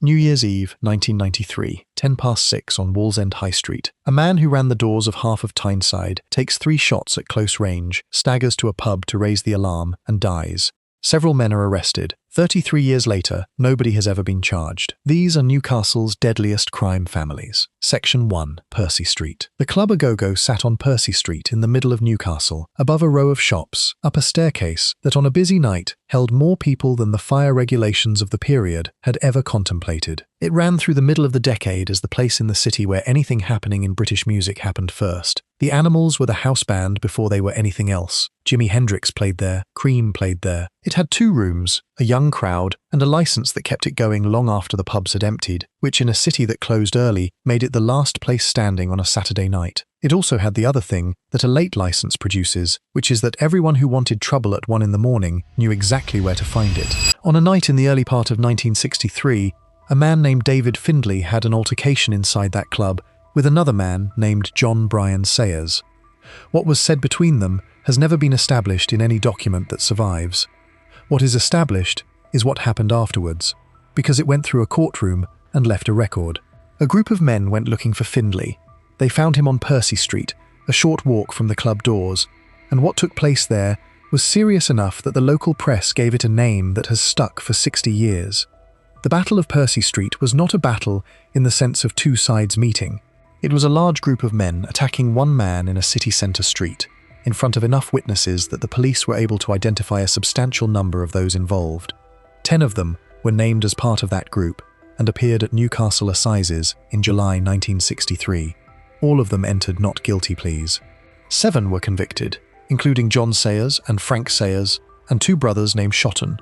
New Year's Eve, 1993, 6:10 on Wallsend High Street. A man who ran the doors of half of Tyneside takes 3 shots at close range, staggers to a pub to raise the alarm, and dies. Several men are arrested. 33 years later, nobody has ever been charged. These are Newcastle's deadliest crime families. Section 1. Percy Street. The Club A Go-Go sat on Percy Street in the middle of Newcastle, above a row of shops, up a staircase that on a busy night held more people than the fire regulations of the period had ever contemplated. It ran through the middle of the decade as the place in the city where anything happening in British music happened first. The Animals were the house band before they were anything else. Jimi Hendrix played there, Cream played there. It had 2 rooms, a young crowd, and a license that kept it going long after the pubs had emptied, which in a city that closed early made it the last place standing on a Saturday night. It also had the other thing that a late license produces, which is that everyone who wanted trouble at 1 in the morning knew exactly where to find it. On a night in the early part of 1963, a man named David Findlay had an altercation inside that club with another man named John Brian Sayers. What was said between them has never been established in any document that survives. What is established is what happened afterwards, because it went through a courtroom and left a record. A group of men went looking for Findlay. They found him on Percy Street, a short walk from the club doors, and what took place there was serious enough that the local press gave it a name that has stuck for 60 years. The Battle of Percy Street was not a battle in the sense of 2 sides meeting. It was a large group of men attacking one man in a city centre street, in front of enough witnesses that the police were able to identify a substantial number of those involved. 10 of them were named as part of that group and appeared at Newcastle Assizes in July 1963. All of them entered not guilty pleas. 7 were convicted, including John Sayers and Frank Sayers, and 2 brothers named Shotton.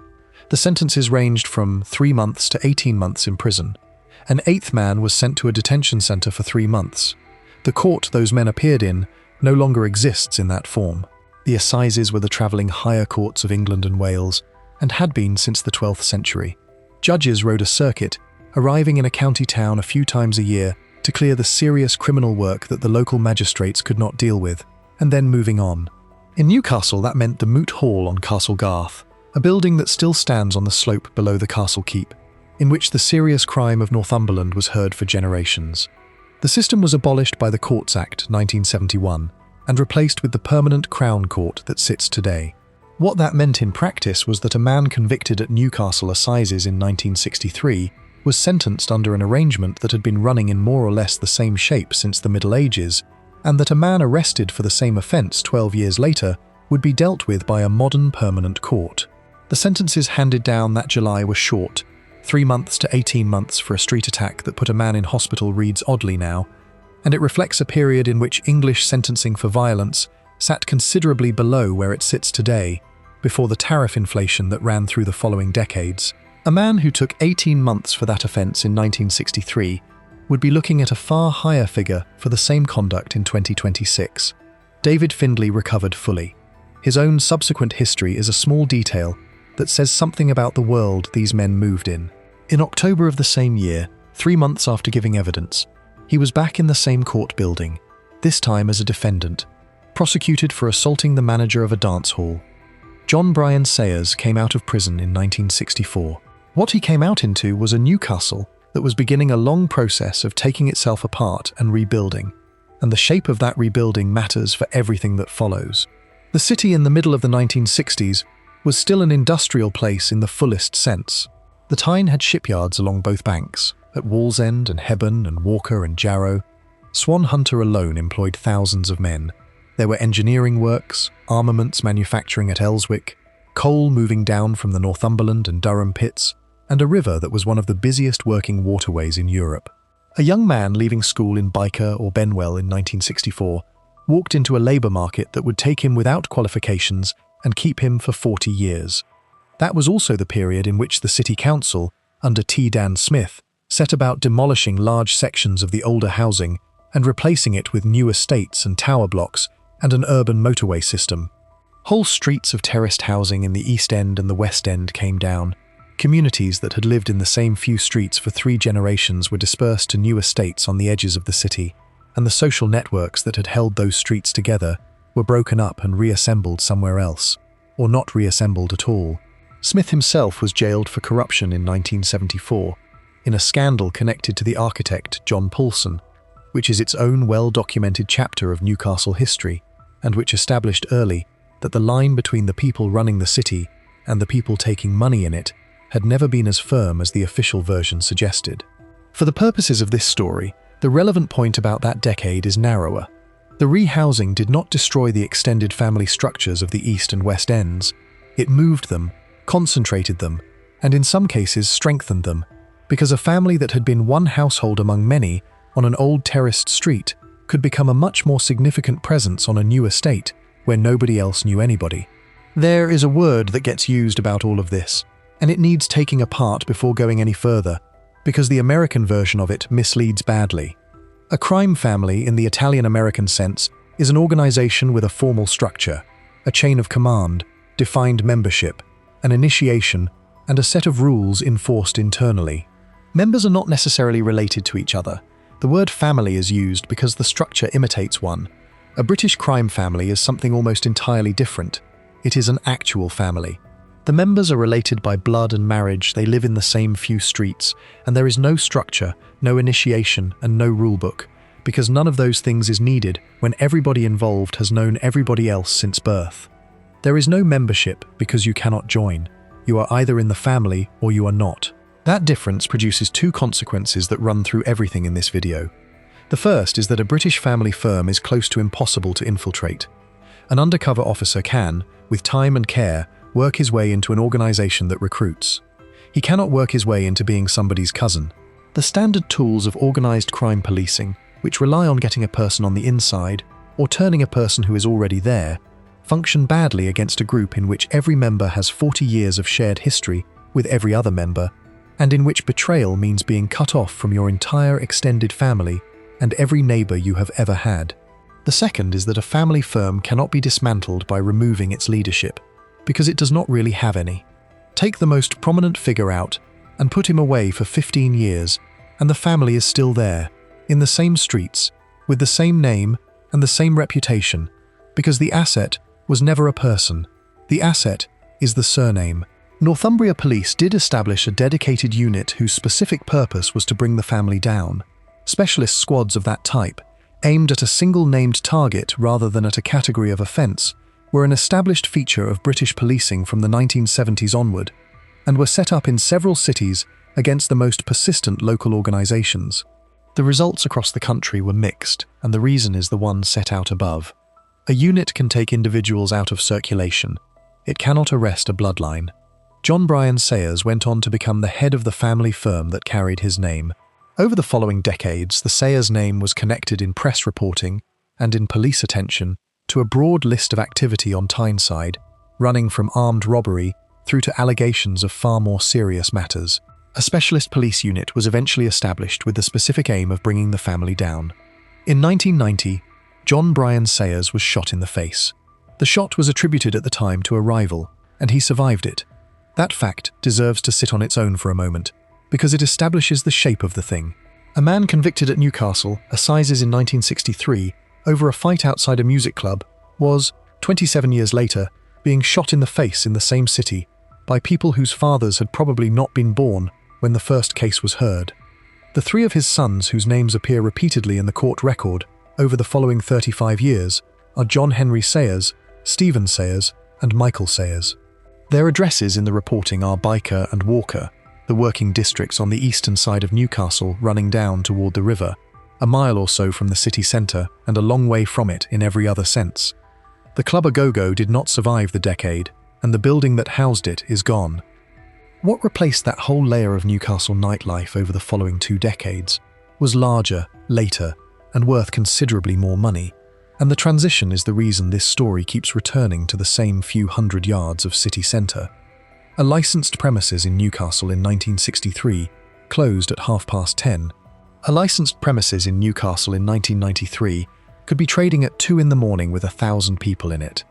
The sentences ranged from 3 months to 18 months in prison. An 8th man was sent to a detention centre for 3 months. The court those men appeared in no longer exists in that form. The Assizes were the travelling higher courts of England and Wales, and had been since the 12th century. Judges rode a circuit, arriving in a county town a few times a year to clear the serious criminal work that the local magistrates could not deal with, and then moving on. In Newcastle, that meant the Moot Hall on Castle Garth, a building that still stands on the slope below the castle keep, in which the serious crime of Northumberland was heard for generations. The system was abolished by the Courts Act 1971 and replaced with the permanent Crown Court that sits today. What that meant in practice was that a man convicted at Newcastle Assizes in 1963 was sentenced under an arrangement that had been running in more or less the same shape since the Middle Ages, and that a man arrested for the same offence 12 years later would be dealt with by a modern permanent court. The sentences handed down that July were short. 3 months to 18 months for a street attack that put a man in hospital reads oddly now, and it reflects a period in which English sentencing for violence sat considerably below where it sits today, before the tariff inflation that ran through the following decades. A man who took 18 months for that offence in 1963 would be looking at a far higher figure for the same conduct in 2026. David Findlay recovered fully. His own subsequent history is a small detail that says something about the world these men moved in. In October of the same year, 3 months after giving evidence, he was back in the same court building, this time as a defendant, prosecuted for assaulting the manager of a dance hall. John Brian Sayers came out of prison in 1964. What he came out into was a Newcastle that was beginning a long process of taking itself apart and rebuilding, and the shape of that rebuilding matters for everything that follows. The city in the middle of the 1960s was still an industrial place in the fullest sense. The Tyne had shipyards along both banks, at Wallsend and Hebburn and Walker and Jarrow. Swan Hunter alone employed thousands of men. There were engineering works, armaments manufacturing at Elswick, coal moving down from the Northumberland and Durham pits, and a river that was one of the busiest working waterways in Europe. A young man leaving school in Byker or Benwell in 1964 walked into a labour market that would take him without qualifications and keep him for 40 years. That was also the period in which the City Council, under T. Dan Smith, set about demolishing large sections of the older housing and replacing it with new estates and tower blocks and an urban motorway system. Whole streets of terraced housing in the East End and the West End came down. Communities that had lived in the same few streets for 3 generations were dispersed to new estates on the edges of the city, and the social networks that had held those streets together were broken up and reassembled somewhere else, or not reassembled at all. Smith himself was jailed for corruption in 1974. in a scandal connected to the architect John Paulson, which is its own well-documented chapter of Newcastle history, and which established early that the line between the people running the city and the people taking money in it had never been as firm as the official version suggested. For the purposes of this story, the relevant point about that decade is narrower. The rehousing did not destroy the extended family structures of the East and West Ends. It moved them, concentrated them, and in some cases strengthened them, because a family that had been one household among many on an old terraced street could become a much more significant presence on a new estate where nobody else knew anybody. There is a word that gets used about all of this, and it needs taking apart before going any further, because the American version of it misleads badly. A crime family, in the Italian-American sense, is an organization with a formal structure, a chain of command, defined membership, an initiation, and a set of rules enforced internally. Members are not necessarily related to each other. The word family is used because the structure imitates one. A British crime family is something almost entirely different. It is an actual family. The members are related by blood and marriage, they live in the same few streets, and there is no structure, no initiation, and no rulebook, because none of those things is needed when everybody involved has known everybody else since birth. There is no membership because you cannot join. You are either in the family or you are not. That difference produces two consequences that run through everything in this video. The first is that a British family firm is close to impossible to infiltrate. An undercover officer can, with time and care, work his way into an organization that recruits. He cannot work his way into being somebody's cousin. The standard tools of organized crime policing, which rely on getting a person on the inside or turning a person who is already there, function badly against a group in which every member has 40 years of shared history with every other member, and in which betrayal means being cut off from your entire extended family and every neighbor you have ever had. The second is that a family firm cannot be dismantled by removing its leadership, because it does not really have any. Take the most prominent figure out and put him away for 15 years, and the family is still there, in the same streets, with the same name and the same reputation, because the asset was never a person. The asset is the surname. Northumbria Police did establish a dedicated unit whose specific purpose was to bring the family down. Specialist squads of that type, aimed at a single named target rather than at a category of offence, were an established feature of British policing from the 1970s onward, and were set up in several cities against the most persistent local organisations. The results across the country were mixed, and the reason is the one set out above. A unit can take individuals out of circulation. It cannot arrest a bloodline. John Bryan Sayers went on to become the head of the family firm that carried his name. Over the following decades, the Sayers name was connected in press reporting and in police attention to a broad list of activity on Tyneside, running from armed robbery through to allegations of far more serious matters. A specialist police unit was eventually established with the specific aim of bringing the family down. In 1990, John Bryan Sayers was shot in the face. The shot was attributed at the time to a rival, and he survived it. That fact deserves to sit on its own for a moment, because it establishes the shape of the thing. A man convicted at Newcastle, Assizes in 1963, over a fight outside a music club, was, 27 years later, being shot in the face in the same city by people whose fathers had probably not been born when the first case was heard. The three of his sons, whose names appear repeatedly in the court record over the following 35 years, are John Henry Sayers, Stephen Sayers, and Michael Sayers. Their addresses in the reporting are Byker and Walker, the working districts on the eastern side of Newcastle running down toward the river, a mile or so from the city centre and a long way from it in every other sense. The Club A Go-Go did not survive the decade, and the building that housed it is gone. What replaced that whole layer of Newcastle nightlife over the following 2 decades was larger, later, and worth considerably more money, and the transition is the reason this story keeps returning to the same few hundred yards of city centre. A licensed premises in Newcastle in 1963 closed at 10:30. A licensed premises in Newcastle in 1993 could be trading at 2 in the morning with 1,000 people in it.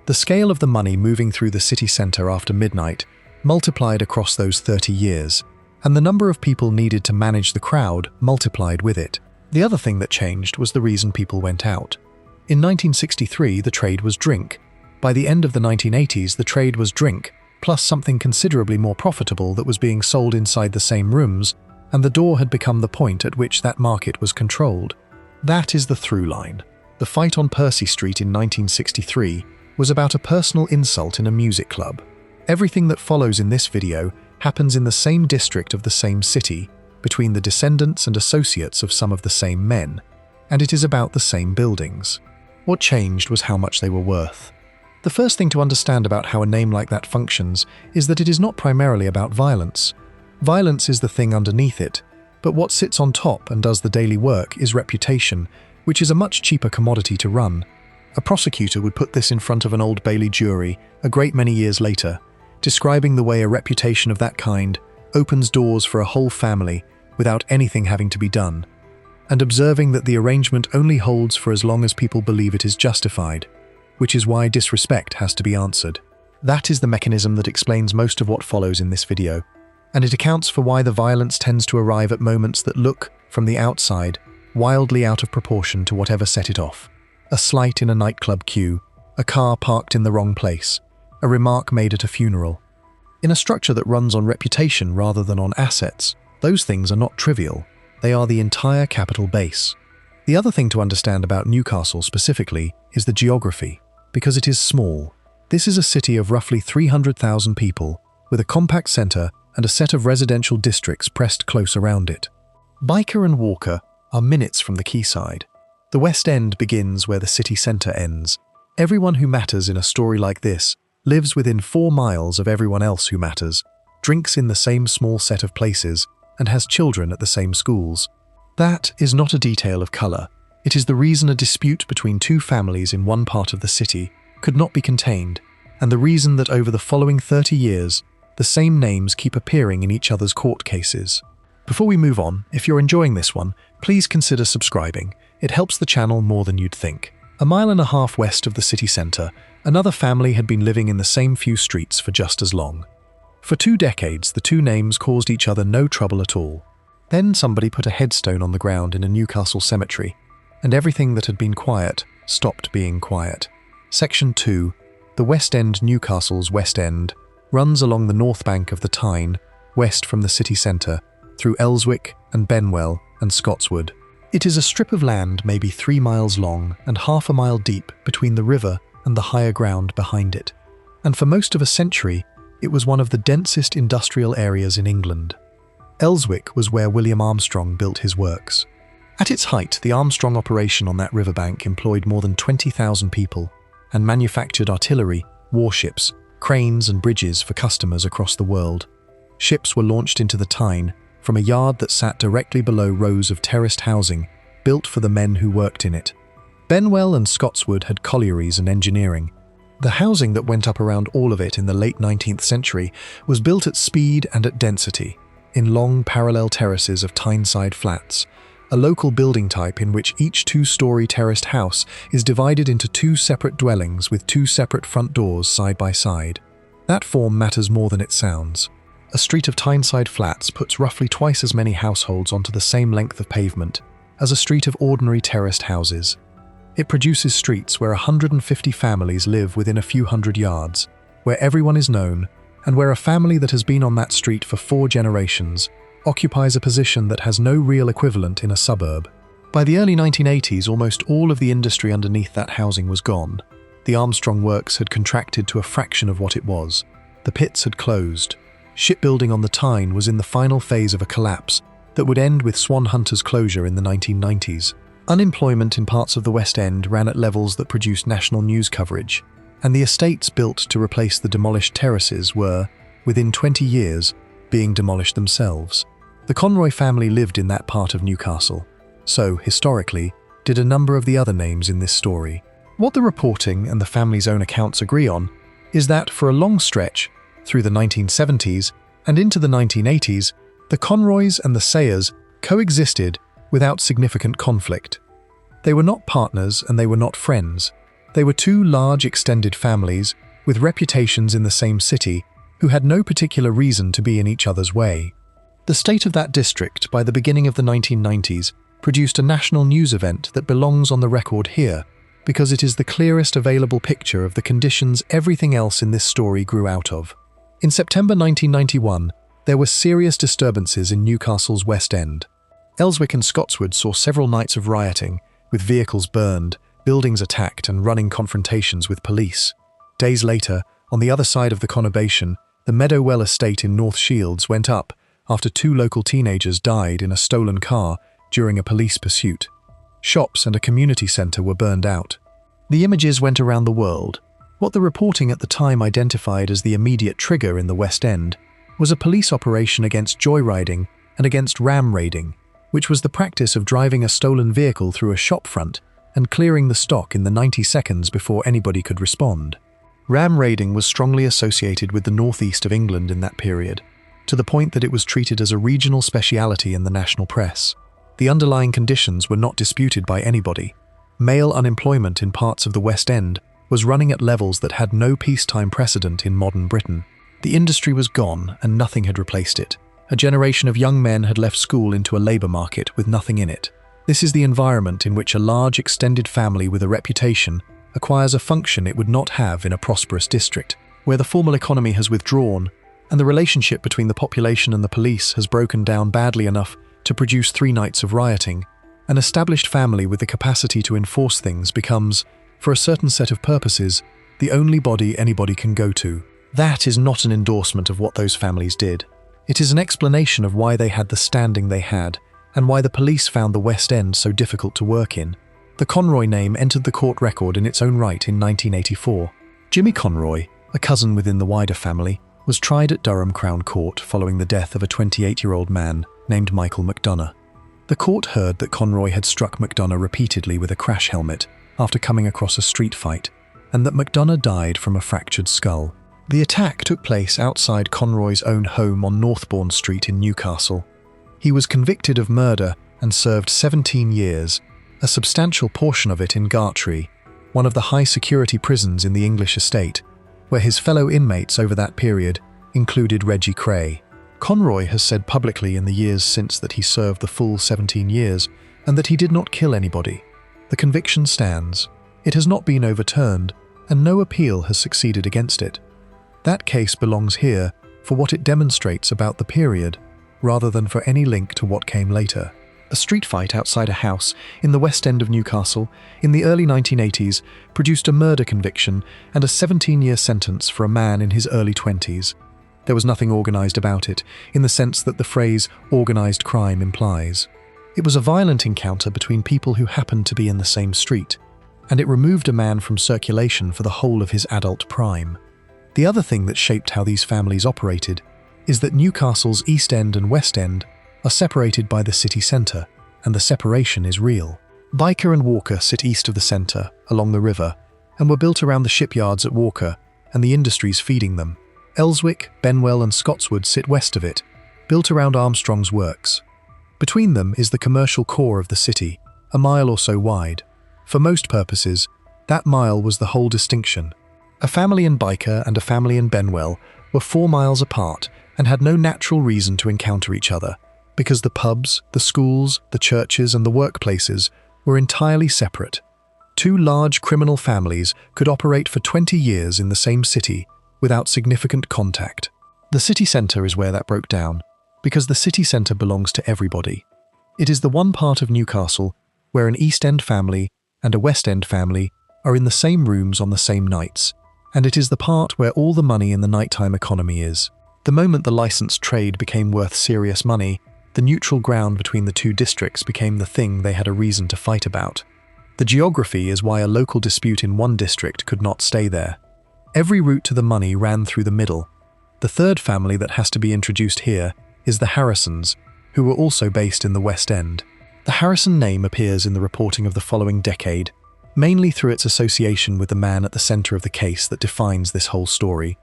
The scale of the money moving through the city centre after midnight multiplied across those 30 years, and the number of people needed to manage the crowd multiplied with it. The other thing that changed was the reason people went out. In 1963, the trade was drink. By the end of the 1980s, the trade was drink, plus something considerably more profitable that was being sold inside the same rooms and the door had become the point at which that market was controlled. That is the through line. The fight on Percy Street in 1963 was about a personal insult in a music club. Everything that follows in this video happens in the same district of the same city, between the descendants and associates of some of the same men, and it is about the same buildings. What changed was how much they were worth. The first thing to understand about how a name like that functions is that it is not primarily about violence. Violence is the thing underneath it, but what sits on top and does the daily work is reputation, which is a much cheaper commodity to run. A prosecutor would put this in front of an Old Bailey jury a great many years later, describing the way a reputation of that kind opens doors for a whole family without anything having to be done, and observing that the arrangement only holds for as long as people believe it is justified, which is why disrespect has to be answered. That is the mechanism that explains most of what follows in this video, and it accounts for why the violence tends to arrive at moments that look, from the outside, wildly out of proportion to whatever set it off. A slight in a nightclub queue, a car parked in the wrong place, a remark made at a funeral. In a structure that runs on reputation rather than on assets, those things are not trivial. They are the entire capital base. The other thing to understand about Newcastle specifically is the geography, because it is small. This is a city of roughly 300,000 people, with a compact centre and a set of residential districts pressed close around it. Byker and Walker are minutes from the quayside. The West End begins where the city centre ends. Everyone who matters in a story like this lives within 4 miles of everyone else who matters, drinks in the same small set of places, and has children at the same schools. That is not a detail of colour. It is the reason a dispute between 2 families in one part of the city could not be contained, and the reason that over the following 30 years, the same names keep appearing in each other's court cases. Before we move on, if you're enjoying this one, please consider subscribing. It helps the channel more than you'd think. A mile and a half west of the city centre, another family had been living in the same few streets for just as long. For 2 decades, the 2 names caused each other no trouble at all. Then somebody put a headstone on the ground in a Newcastle cemetery, and everything that had been quiet stopped being quiet. Section 2, the West End. Newcastle's West End runs along the north bank of the Tyne, west from the city centre, through Elswick and Benwell and Scotswood. It is a strip of land maybe 3 miles long and half a mile deep between the river and the higher ground behind it. And for most of a century, it was one of the densest industrial areas in England. Elswick was where William Armstrong built his works. At its height, the Armstrong operation on that riverbank employed more than 20,000 people and manufactured artillery, warships, cranes and bridges for customers across the world. Ships were launched into the Tyne from a yard that sat directly below rows of terraced housing built for the men who worked in it. Benwell and Scotswood had collieries and engineering. The housing that went up around all of it in the late 19th century was built at speed and at density, in long parallel terraces of Tyneside flats, a local building type in which each 2-story terraced house is divided into 2 separate dwellings with 2 separate front doors side by side. That form matters more than it sounds. A street of Tyneside flats puts roughly twice as many households onto the same length of pavement as a street of ordinary terraced houses. It produces streets where 150 families live within a few hundred yards, where everyone is known, and where a family that has been on that street for 4 generations occupies a position that has no real equivalent in a suburb. By the early 1980s, almost all of the industry underneath that housing was gone. The Armstrong Works had contracted to a fraction of what it was. The pits had closed. Shipbuilding on the Tyne was in the final phase of a collapse that would end with Swan Hunter's closure in the 1990s. Unemployment in parts of the West End ran at levels that produced national news coverage, and the estates built to replace the demolished terraces were, within 20 years, being demolished themselves. The Conroy family lived in that part of Newcastle. So, historically, did a number of the other names in this story. What the reporting and the family's own accounts agree on is that, for a long stretch, through the 1970s and into the 1980s, the Conroys and the Sayers coexisted without significant conflict. They were not partners and they were not friends. They were 2 large extended families with reputations in the same city who had no particular reason to be in each other's way. The state of that district, by the beginning of the 1990s, produced a national news event that belongs on the record here because it is the clearest available picture of the conditions everything else in this story grew out of. In September 1991, There were serious disturbances in Newcastle's West End. Ellswick and Scotswood saw several nights of rioting, with vehicles burned, buildings attacked and running confrontations with police. Days later, on the other side of the conurbation, the Meadowwell estate in North Shields went up after 2 local teenagers died in a stolen car during a police pursuit. Shops and a community centre were burned out. The images went around the world. What the reporting at the time identified as the immediate trigger in the West End was a police operation against joyriding and against ram raiding, which was the practice of driving a stolen vehicle through a shop front and clearing the stock in the 90 seconds before anybody could respond. Ram raiding was strongly associated with the northeast of England in that period, to the point that it was treated as a regional speciality in the national press. The underlying conditions were not disputed by anybody. Male unemployment in parts of the West End was running at levels that had no peacetime precedent in modern Britain. The industry was gone and nothing had replaced it. A generation of young men had left school into a labour market with nothing in it. This is the environment in which a large extended family with a reputation acquires a function it would not have in a prosperous district, where the formal economy has withdrawn and the relationship between the population and the police has broken down badly enough to produce 3 nights of rioting. An established family with the capacity to enforce things becomes, for a certain set of purposes, the only body anybody can go to. That is not an endorsement of what those families did. It is an explanation of why they had the standing they had, and why the police found the West End so difficult to work in. The Conroy name entered the court record in its own right in 1984. Jimmy Conroy, a cousin within the wider family, was tried at Durham Crown Court following the death of a 28-year-old man named Michael McDonough. The court heard that Conroy had struck McDonough repeatedly with a crash helmet after coming across a street fight, and that McDonough died from a fractured skull. The attack took place outside Conroy's own home on Northbourne Street in Newcastle. He was convicted of murder and served 17 years, a substantial portion of it in Gartree, one of the high-security prisons in the English estate, where his fellow inmates over that period included Reggie Cray. Conroy has said publicly in the years since that he served the full 17 years and that he did not kill anybody. The conviction stands. It has not been overturned, and no appeal has succeeded against it. That case belongs here for what it demonstrates about the period, rather than for any link to what came later. A street fight outside a house in the West End of Newcastle in the early 1980s produced a murder conviction and a 17-year sentence for a man in his early 20s. There was nothing organised about it, in the sense that the phrase organised crime implies. It was a violent encounter between people who happened to be in the same street, and it removed a man from circulation for the whole of his adult prime. The other thing that shaped how these families operated is that Newcastle's East End and West End are separated by the city centre, and the separation is real. Byker and Walker sit east of the centre, along the river, and were built around the shipyards at Walker and the industries feeding them. Ellswick, Benwell and Scotswood sit west of it, built around Armstrong's works. Between them is the commercial core of the city, a mile or so wide. For most purposes, that mile was the whole distinction. A family in Byker and a family in Benwell were 4 miles apart and had no natural reason to encounter each other, because the pubs, the schools, the churches and the workplaces were entirely separate. 2 large criminal families could operate for 20 years in the same city without significant contact. The city centre is where that broke down, because the city centre belongs to everybody. It is the one part of Newcastle where an East End family and a West End family are in the same rooms on the same nights, and it is the part where all the money in the nighttime economy is. The moment the licensed trade became worth serious money, the neutral ground between the 2 districts became the thing they had a reason to fight about. The geography is why a local dispute in one district could not stay there. Every route to the money ran through the middle. The third family that has to be introduced here is the Harrisons, who were also based in the West End. The Harrison name appears in the reporting of the following decade, mainly through its association with the man at the centre of the case that defines this whole story,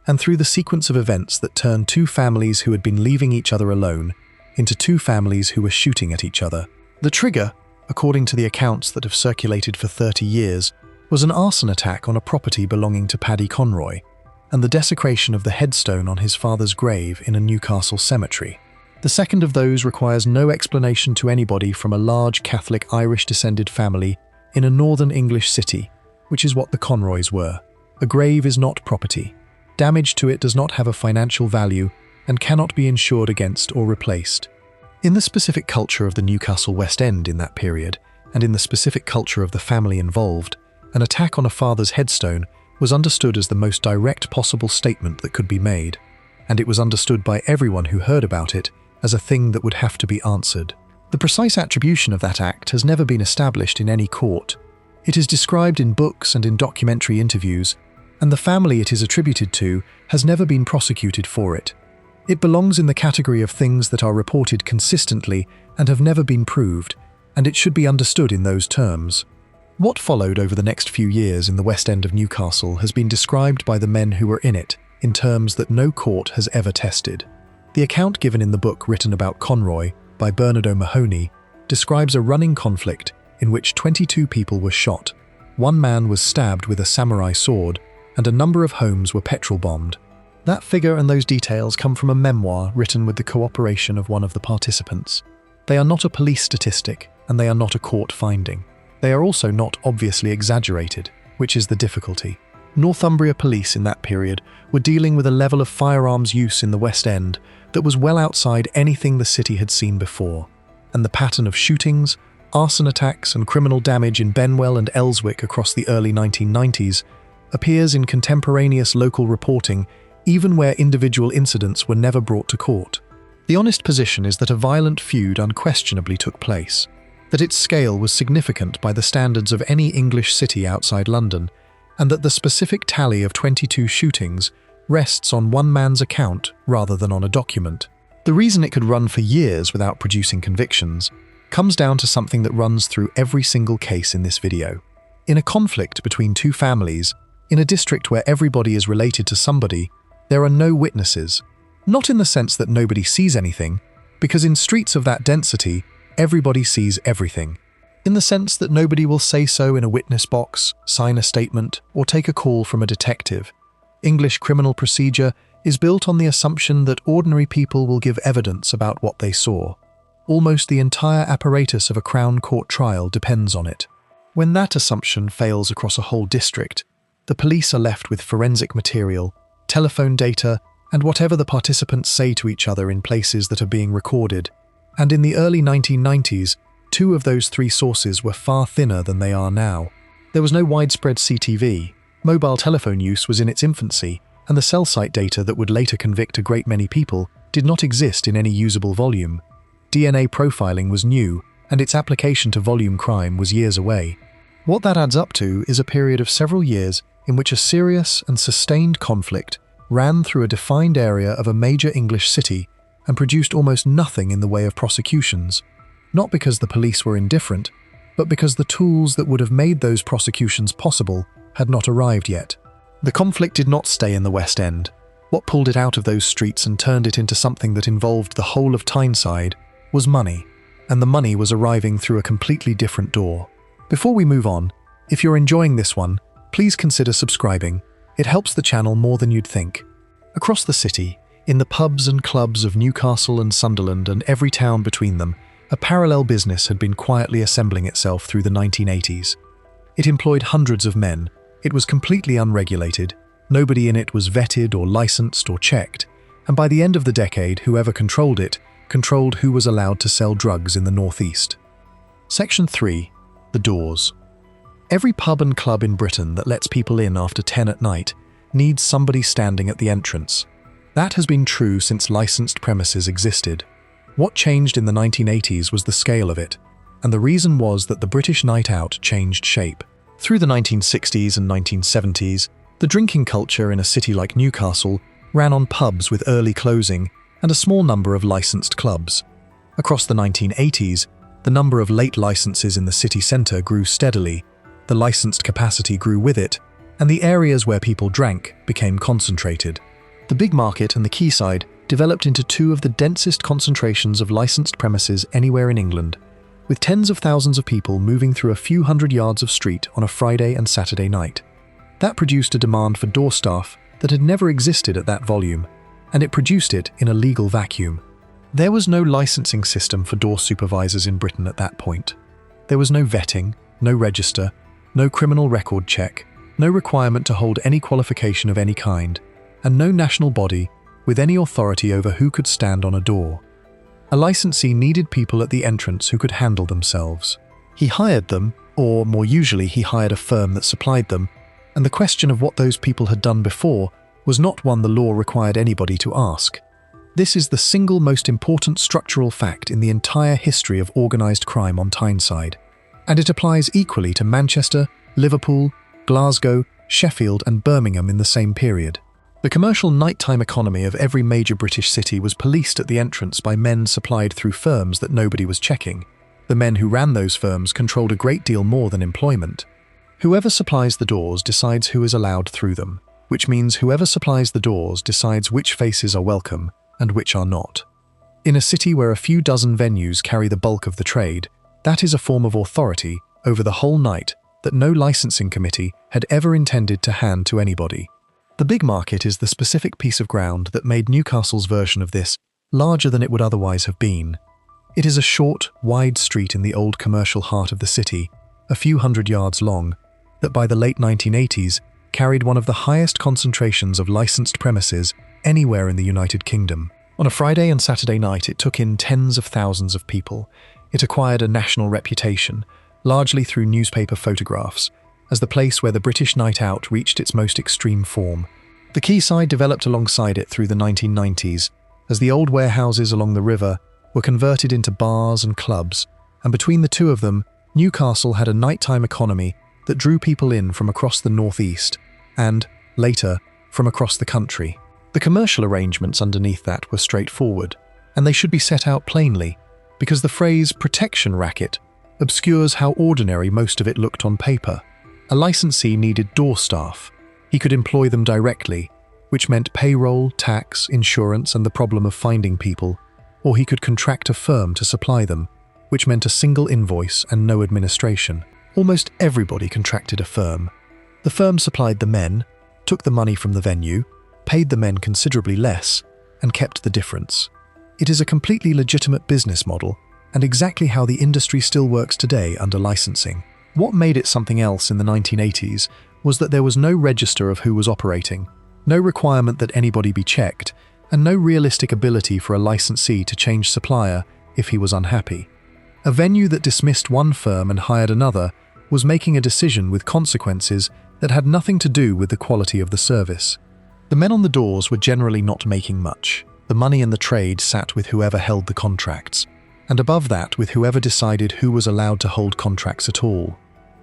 and through the sequence of events that turned 2 families who had been leaving each other alone into 2 families who were shooting at each other. The trigger, according to the accounts that have circulated for 30 years, was an arson attack on a property belonging to Paddy Conroy, and the desecration of the headstone on his father's grave in a Newcastle cemetery. The second of those requires no explanation to anybody from a large Catholic Irish-descended family in a northern English city, which is what the Conroys were. A grave is not property. Damage to it does not have a financial value and cannot be insured against or replaced. In the specific culture of the Newcastle West End in that period, and in the specific culture of the family involved, an attack on a father's headstone was understood as the most direct possible statement that could be made, and it was understood by everyone who heard about it as a thing that would have to be answered. The precise attribution of that act has never been established in any court. It is described in books and in documentary interviews, and the family it is attributed to has never been prosecuted for it. It belongs in the category of things that are reported consistently and have never been proved, and it should be understood in those terms. What followed over the next few years in the West End of Newcastle has been described by the men who were in it in terms that no court has ever tested. The account given in the book written about Conroy by Bernard O'Mahony describes a running conflict in which 22 people were shot, one man was stabbed with a samurai sword, and a number of homes were petrol bombed. That figure and those details come from a memoir written with the cooperation of one of the participants. They are not a police statistic, and they are not a court finding. They are also not obviously exaggerated, which is the difficulty. Northumbria police in that period were dealing with a level of firearms use in the West End that was well outside anything the city had seen before, and the pattern of shootings, arson attacks and criminal damage in Benwell and Elswick across the early 1990s appears in contemporaneous local reporting even where individual incidents were never brought to court. The honest position is that a violent feud unquestionably took place, that its scale was significant by the standards of any English city outside London, and that the specific tally of 22 shootings rests on one man's account rather than on a document. The reason it could run for years without producing convictions comes down to something that runs through every single case in this video. In a conflict between two families, in a district where everybody is related to somebody, there are no witnesses. Not in the sense that nobody sees anything, because in streets of that density, everybody sees everything. In the sense that nobody will say so in a witness box, sign a statement, or take a call from a detective. English criminal procedure is built on the assumption that ordinary people will give evidence about what they saw. Almost the entire apparatus of a Crown Court trial depends on it. When that assumption fails across a whole district, the police are left with forensic material, telephone data, and whatever the participants say to each other in places that are being recorded. And in the early 1990s, two of those three sources were far thinner than they are now. There was no widespread CTV, mobile telephone use was in its infancy, and the cell site data that would later convict a great many people did not exist in any usable volume. DNA profiling was new, and its application to volume crime was years away. What that adds up to is a period of several years in which a serious and sustained conflict ran through a defined area of a major English city and produced almost nothing in the way of prosecutions, not because the police were indifferent, but because the tools that would have made those prosecutions possible had not arrived yet. The conflict did not stay in the West End. What pulled it out of those streets and turned it into something that involved the whole of Tyneside was money, and the money was arriving through a completely different door. Before we move on, if you're enjoying this one, please consider subscribing. It helps the channel more than you'd think. Across the city, in the pubs and clubs of Newcastle and Sunderland and every town between them, a parallel business had been quietly assembling itself through the 1980s. It employed hundreds of men. It was completely unregulated. Nobody in it was vetted or licensed or checked. And by the end of the decade, whoever controlled it controlled who was allowed to sell drugs in the northeast. Section 3. The doors. Every pub and club in Britain that lets people in after 10 at night needs somebody standing at the entrance. That has been true since licensed premises existed. What changed in the 1980s was the scale of it, and the reason was that the British night out changed shape. Through the 1960s and 1970s, the drinking culture in a city like Newcastle ran on pubs with early closing and a small number of licensed clubs. Across the 1980s, the number of late licenses in the city centre grew steadily, the licensed capacity grew with it, and the areas where people drank became concentrated. The Big Market and the Quayside developed into two of the densest concentrations of licensed premises anywhere in England, with tens of thousands of people moving through a few hundred yards of street on a Friday and Saturday night. That produced a demand for door staff that had never existed at that volume, and it produced it in a legal vacuum. There was no licensing system for door supervisors in Britain at that point. There was no vetting, no register, no criminal record check, no requirement to hold any qualification of any kind, and no national body, with any authority over who could stand on a door. A licensee needed people at the entrance who could handle themselves. He hired them, or more usually he hired a firm that supplied them, and the question of what those people had done before was not one the law required anybody to ask. This is the single most important structural fact in the entire history of organised crime on Tyneside, and it applies equally to Manchester, Liverpool, Glasgow, Sheffield and Birmingham in the same period. The commercial nighttime economy of every major British city was policed at the entrance by men supplied through firms that nobody was checking. The men who ran those firms controlled a great deal more than employment. Whoever supplies the doors decides who is allowed through them, which means whoever supplies the doors decides which faces are welcome and which are not. In a city where a few dozen venues carry the bulk of the trade, that is a form of authority over the whole night that no licensing committee had ever intended to hand to anybody. The big market is the specific piece of ground that made Newcastle's version of this larger than it would otherwise have been. It is a short, wide street in the old commercial heart of the city, a few hundred yards long, that by the late 1980s carried one of the highest concentrations of licensed premises anywhere in the United Kingdom. On a Friday and Saturday night, it took in tens of thousands of people. It acquired a national reputation, largely through newspaper photographs, as the place where the British night out reached its most extreme form. The quayside developed alongside it through the 1990s, as the old warehouses along the river were converted into bars and clubs, and between the two of them, Newcastle had a nighttime economy that drew people in from across the northeast, and, later, from across the country. The commercial arrangements underneath that were straightforward, and they should be set out plainly, because the phrase protection racket obscures how ordinary most of it looked on paper. A licensee needed door staff. He could employ them directly, which meant payroll, tax, insurance, and the problem of finding people, or he could contract a firm to supply them, which meant a single invoice and no administration. Almost everybody contracted a firm. The firm supplied the men, took the money from the venue, paid the men considerably less, and kept the difference. It is a completely legitimate business model, and exactly how the industry still works today under licensing. What made it something else in the 1980s was that there was no register of who was operating, no requirement that anybody be checked, and no realistic ability for a licensee to change supplier if he was unhappy. A venue that dismissed one firm and hired another was making a decision with consequences that had nothing to do with the quality of the service. The men on the doors were generally not making much. The money in the trade sat with whoever held the contracts, and above that with whoever decided who was allowed to hold contracts at all.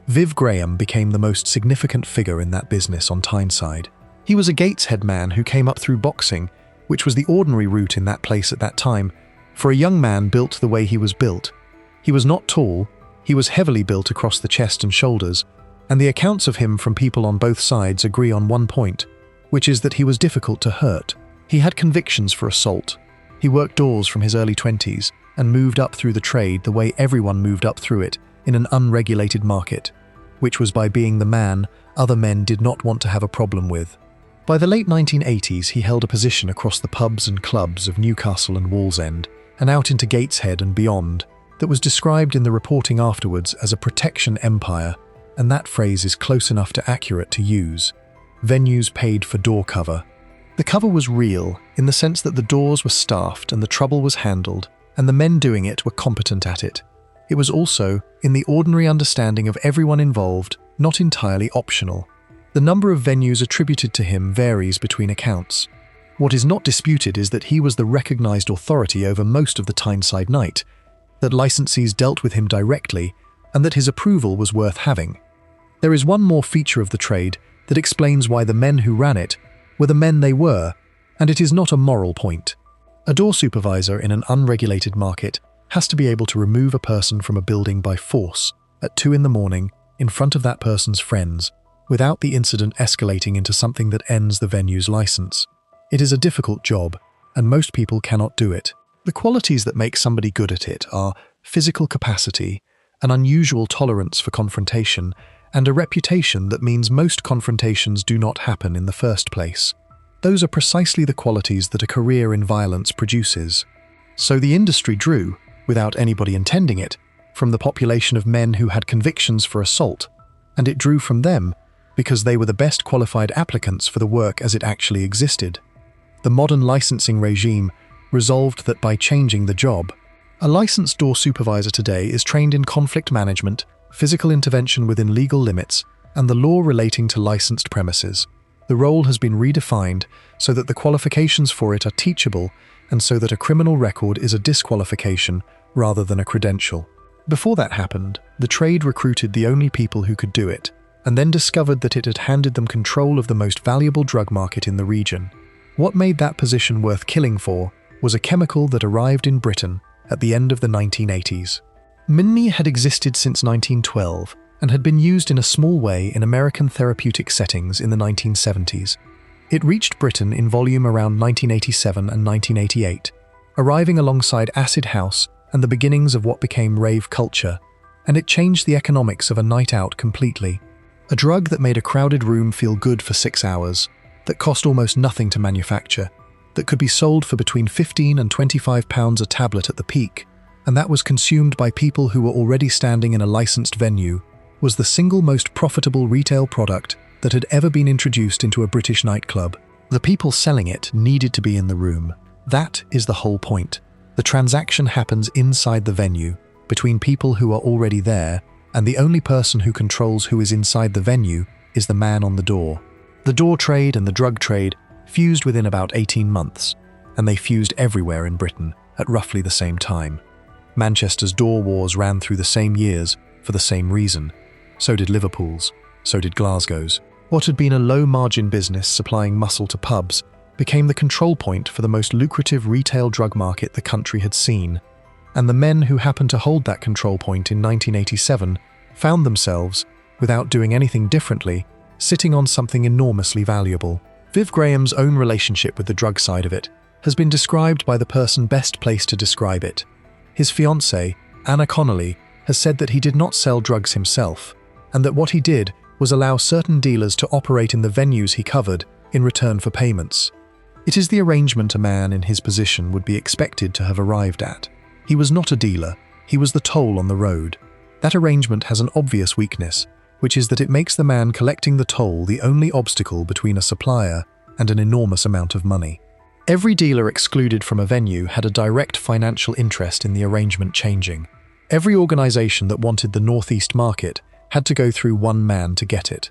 Viv Graham became the most significant figure in that business on Tyneside. He was a Gateshead man who came up through boxing, which was the ordinary route in that place at that time, for a young man built the way he was built. He was not tall, he was heavily built across the chest and shoulders, and the accounts of him from people on both sides agree on one point, which is that he was difficult to hurt. He had convictions for assault. He worked doors from his early 20s and moved up through the trade the way everyone moved up through it in an unregulated market, which was by being the man other men did not want to have a problem with. By the late 1980s, he held a position across the pubs and clubs of Newcastle and Wallsend, and out into Gateshead and beyond, that was described in the reporting afterwards as a protection empire, and that phrase is close enough to accurate to use. Venues paid for door cover. The cover was real, in the sense that the doors were staffed and the trouble was handled, and the men doing it were competent at it. It was also, in the ordinary understanding of everyone involved, not entirely optional. The number of venues attributed to him varies between accounts. What is not disputed is that he was the recognised authority over most of the Tyneside night, that licensees dealt with him directly, and that his approval was worth having. There is one more feature of the trade that explains why the men who ran it were the men they were, and it is not a moral point. A door supervisor in an unregulated market has to be able to remove a person from a building by force at 2 a.m. in front of that person's friends, without the incident escalating into something that ends the venue's license. It is a difficult job, and most people cannot do it. The qualities that make somebody good at it are physical capacity, an unusual tolerance for confrontation, and a reputation that means most confrontations do not happen in the first place. Those are precisely the qualities that a career in violence produces. So the industry drew, without anybody intending it, from the population of men who had convictions for assault, and it drew from them because they were the best qualified applicants for the work as it actually existed. The modern licensing regime resolved that by changing the job. A licensed door supervisor today is trained in conflict management, physical intervention within legal limits, and the law relating to licensed premises. The role has been redefined so that the qualifications for it are teachable and so that a criminal record is a disqualification rather than a credential. Before that happened, the trade recruited the only people who could do it, and then discovered that it had handed them control of the most valuable drug market in the region. What made that position worth killing for was a chemical that arrived in Britain at the end of the 1980s. Minni had existed since 1912 and had been used in a small way in American therapeutic settings in the 1970s. It reached Britain in volume around 1987 and 1988, arriving alongside acid house and the beginnings of what became rave culture, and it changed the economics of a night out completely. A drug that made a crowded room feel good for 6 hours, that cost almost nothing to manufacture, that could be sold for between £15 and £25 a tablet at the peak, and that was consumed by people who were already standing in a licensed venue, was the single most profitable retail product that had ever been introduced into a British nightclub. The people selling it needed to be in the room. That is the whole point. The transaction happens inside the venue, between people who are already there, and the only person who controls who is inside the venue is the man on the door. The door trade and the drug trade fused within about 18 months, and they fused everywhere in Britain at roughly the same time. Manchester's door wars ran through the same years for the same reason. So did Liverpool's, so did Glasgow's. What had been a low-margin business supplying muscle to pubs became the control point for the most lucrative retail drug market the country had seen, and the men who happened to hold that control point in 1987 found themselves, without doing anything differently, sitting on something enormously valuable. Viv Graham's own relationship with the drug side of it has been described by the person best placed to describe it. His fiancée, Anna Connolly, has said that he did not sell drugs himself, and that what he did was allow certain dealers to operate in the venues he covered in return for payments. It is the arrangement a man in his position would be expected to have arrived at. He was not a dealer, he was the toll on the road. That arrangement has an obvious weakness, which is that it makes the man collecting the toll the only obstacle between a supplier and an enormous amount of money. Every dealer excluded from a venue had a direct financial interest in the arrangement changing. Every organization that wanted the northeast market had to go through one man to get it.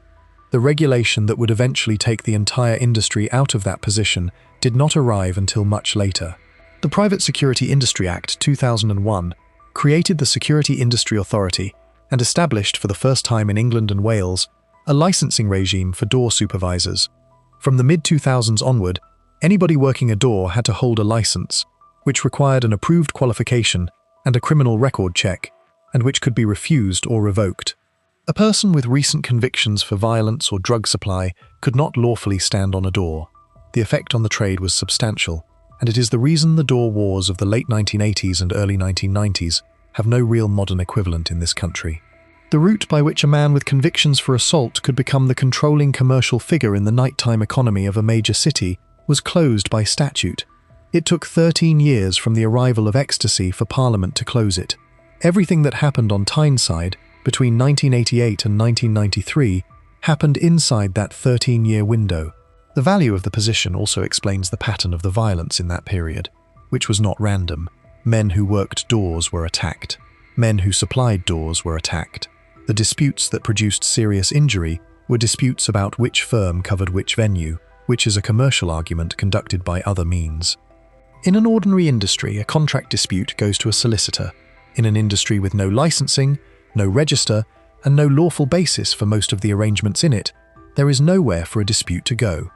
The regulation that would eventually take the entire industry out of that position did not arrive until much later. The Private Security Industry Act 2001 created the Security Industry Authority and established for the first time in England and Wales a licensing regime for door supervisors. From the mid-2000s onward, anybody working a door had to hold a license, which required an approved qualification and a criminal record check, and which could be refused or revoked. A person with recent convictions for violence or drug supply could not lawfully stand on a door. The effect on the trade was substantial, and it is the reason the door wars of the late 1980s and early 1990s have no real modern equivalent in this country. The route by which a man with convictions for assault could become the controlling commercial figure in the nighttime economy of a major city was closed by statute. It took 13 years from the arrival of ecstasy for Parliament to close it. Everything that happened on Tyneside between 1988 and 1993 happened inside that 13-year window. The value of the position also explains the pattern of the violence in that period, which was not random. Men who worked doors were attacked. Men who supplied doors were attacked. The disputes that produced serious injury were disputes about which firm covered which venue, which is a commercial argument conducted by other means. In an ordinary industry, a contract dispute goes to a solicitor. In an industry with no licensing, no register, and no lawful basis for most of the arrangements in it, there is nowhere for a dispute to go.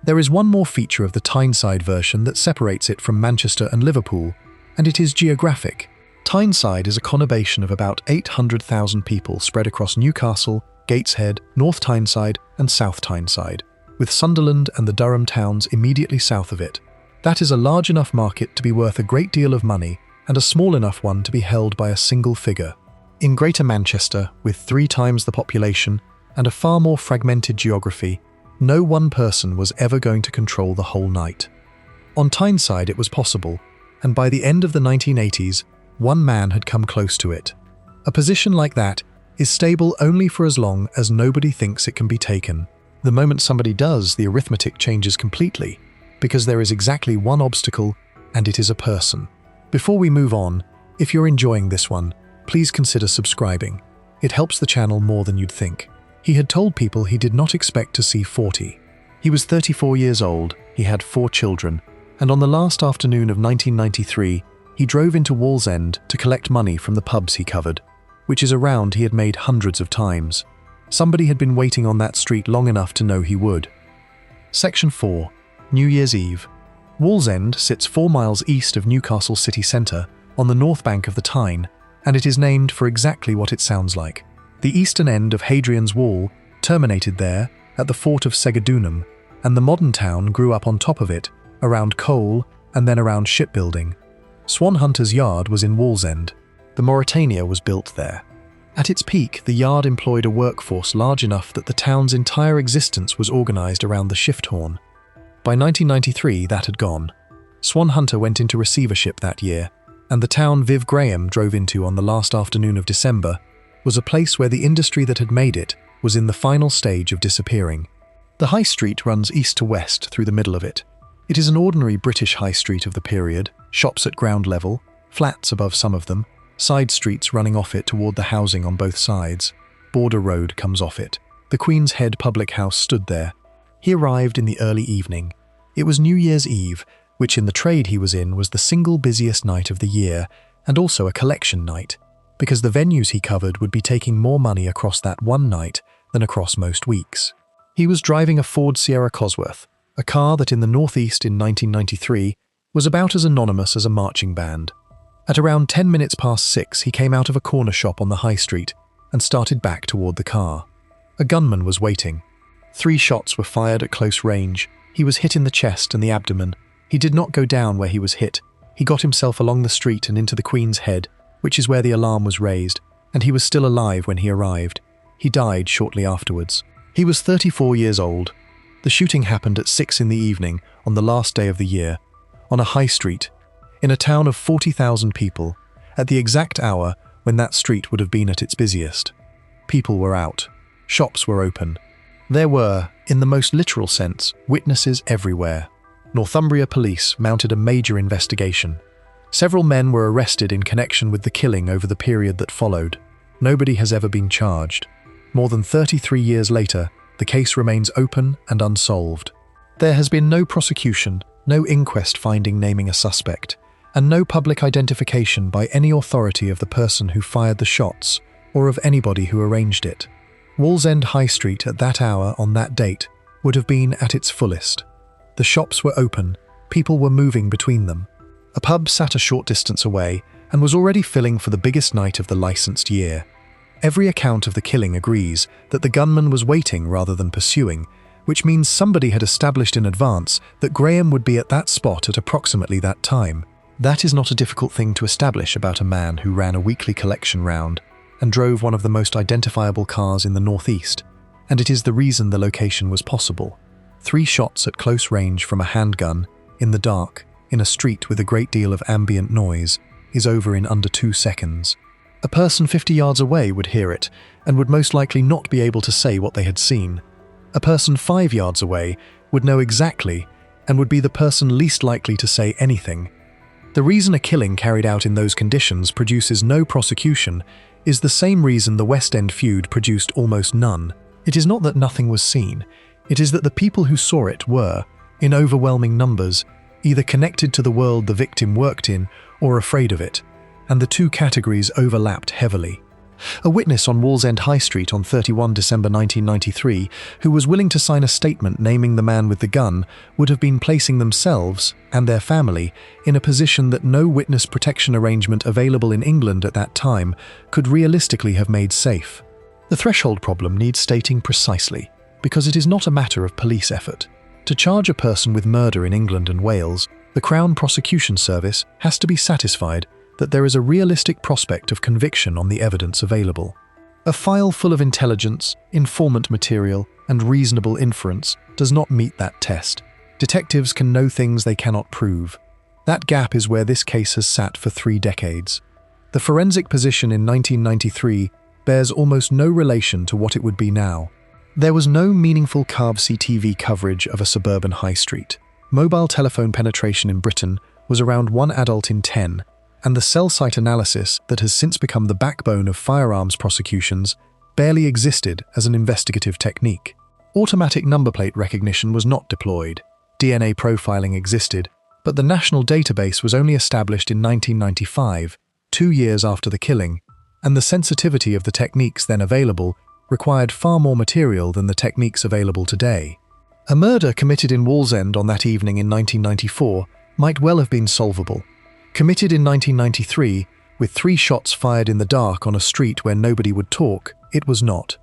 There is one more feature of the Tyneside version that separates it from Manchester and Liverpool, and it is geographic. Tyneside is a conurbation of about 800,000 people spread across Newcastle, Gateshead, North Tyneside, and South Tyneside, with Sunderland and the Durham towns immediately south of it. That is a large enough market to be worth a great deal of money, and a small enough one to be held by a single figure. In Greater Manchester, with 3 times the population and a far more fragmented geography, no one person was ever going to control the whole night. On Tyneside it was possible, and by the end of the 1980s, one man had come close to it. A position like that is stable only for as long as nobody thinks it can be taken. The moment somebody does, the arithmetic changes completely, because there is exactly one obstacle, and it is a person. Before we move on, if you're enjoying this one, please consider subscribing. It helps the channel more than you'd think. He had told people he did not expect to see 40. He was 34 years old, he had 4 children, and on the last afternoon of 1993, he drove into Wallsend to collect money from the pubs he covered, which is a round he had made hundreds of times. Somebody had been waiting on that street long enough to know he would. Section 4. New Year's Eve. Wallsend sits 4 miles east of Newcastle city centre, on the north bank of the Tyne, and it is named for exactly what it sounds like. The eastern end of Hadrian's Wall terminated there, at the fort of Segedunum, and the modern town grew up on top of it, around coal and then around shipbuilding. Swan Hunter's yard was in Wallsend. The Mauretania was built there. At its peak, the yard employed a workforce large enough that the town's entire existence was organised around the shift horn. By 1993, that had gone. Swan Hunter went into receivership that year, and the town Viv Graham drove into on the last afternoon of December was a place where the industry that had made it was in the final stage of disappearing. The high street runs east to west through the middle of it. It is an ordinary British high street of the period, shops at ground level, flats above some of them, side streets running off it toward the housing on both sides. Border Road comes off it. The Queen's Head public house stood there. He arrived in the early evening. It was New Year's Eve, which in the trade he was in was the single busiest night of the year, and also a collection night, because the venues he covered would be taking more money across that one night than across most weeks. He was driving a Ford Sierra Cosworth, a car that in the northeast in 1993 was about as anonymous as a marching band. At around 10 minutes past 6, he came out of a corner shop on the high street and started back toward the car. A gunman was waiting. 3 shots were fired at close range. He was hit in the chest and the abdomen. He did not go down where he was hit. He got himself along the street and into the Queen's Head, which is where the alarm was raised, and he was still alive when he arrived. He died shortly afterwards. He was 34 years old. The shooting happened at 6 in the evening on the last day of the year, on a high street, in a town of 40,000 people, at the exact hour when that street would have been at its busiest. People were out. Shops were open. There were, in the most literal sense, witnesses everywhere. Northumbria police mounted a major investigation. Several men were arrested in connection with the killing over the period that followed. Nobody has ever been charged. More than 33 years later, the case remains open and unsolved. There has been no prosecution, no inquest finding naming a suspect, and no public identification by any authority of the person who fired the shots or of anybody who arranged it. Wallsend High Street at that hour on that date would have been at its fullest. The shops were open, people were moving between them. A pub sat a short distance away and was already filling for the biggest night of the licensed year. Every account of the killing agrees that the gunman was waiting rather than pursuing, which means somebody had established in advance that Graham would be at that spot at approximately that time. That is not a difficult thing to establish about a man who ran a weekly collection round and drove one of the most identifiable cars in the northeast, and it is the reason the location was possible. 3 shots at close range from a handgun, in the dark, in a street with a great deal of ambient noise, is over in under 2 seconds. A person 50 yards away would hear it and would most likely not be able to say what they had seen. A person 5 yards away would know exactly and would be the person least likely to say anything. The reason a killing carried out in those conditions produces no prosecution is the same reason the West End feud produced almost none. It is not that nothing was seen, it is that the people who saw it were, in overwhelming numbers, either connected to the world the victim worked in or afraid of it, and the 2 categories overlapped heavily. A witness on Wallsend High Street on 31 December 1993, who was willing to sign a statement naming the man with the gun, would have been placing themselves, and their family, in a position that no witness protection arrangement available in England at that time could realistically have made safe. The threshold problem needs stating precisely, because it is not a matter of police effort. To charge a person with murder in England and Wales, the Crown Prosecution Service has to be satisfied that there is a realistic prospect of conviction on the evidence available. A file full of intelligence, informant material, and reasonable inference does not meet that test. Detectives can know things they cannot prove. That gap is where this case has sat for 3 decades. The forensic position in 1993 bears almost no relation to what it would be now. There was no meaningful CARV-CTV coverage of a suburban high street. Mobile telephone penetration in Britain was around 1 adult in 10, and the cell site analysis that has since become the backbone of firearms prosecutions barely existed as an investigative technique. Automatic number plate recognition was not deployed. DNA profiling existed, but the national database was only established in 1995, 2 years after the killing, and the sensitivity of the techniques then available required far more material than the techniques available today. A murder committed in Wallsend on that evening in 1994 might well have been solvable. Committed in 1993, with 3 shots fired in the dark on a street where nobody would talk, it was not.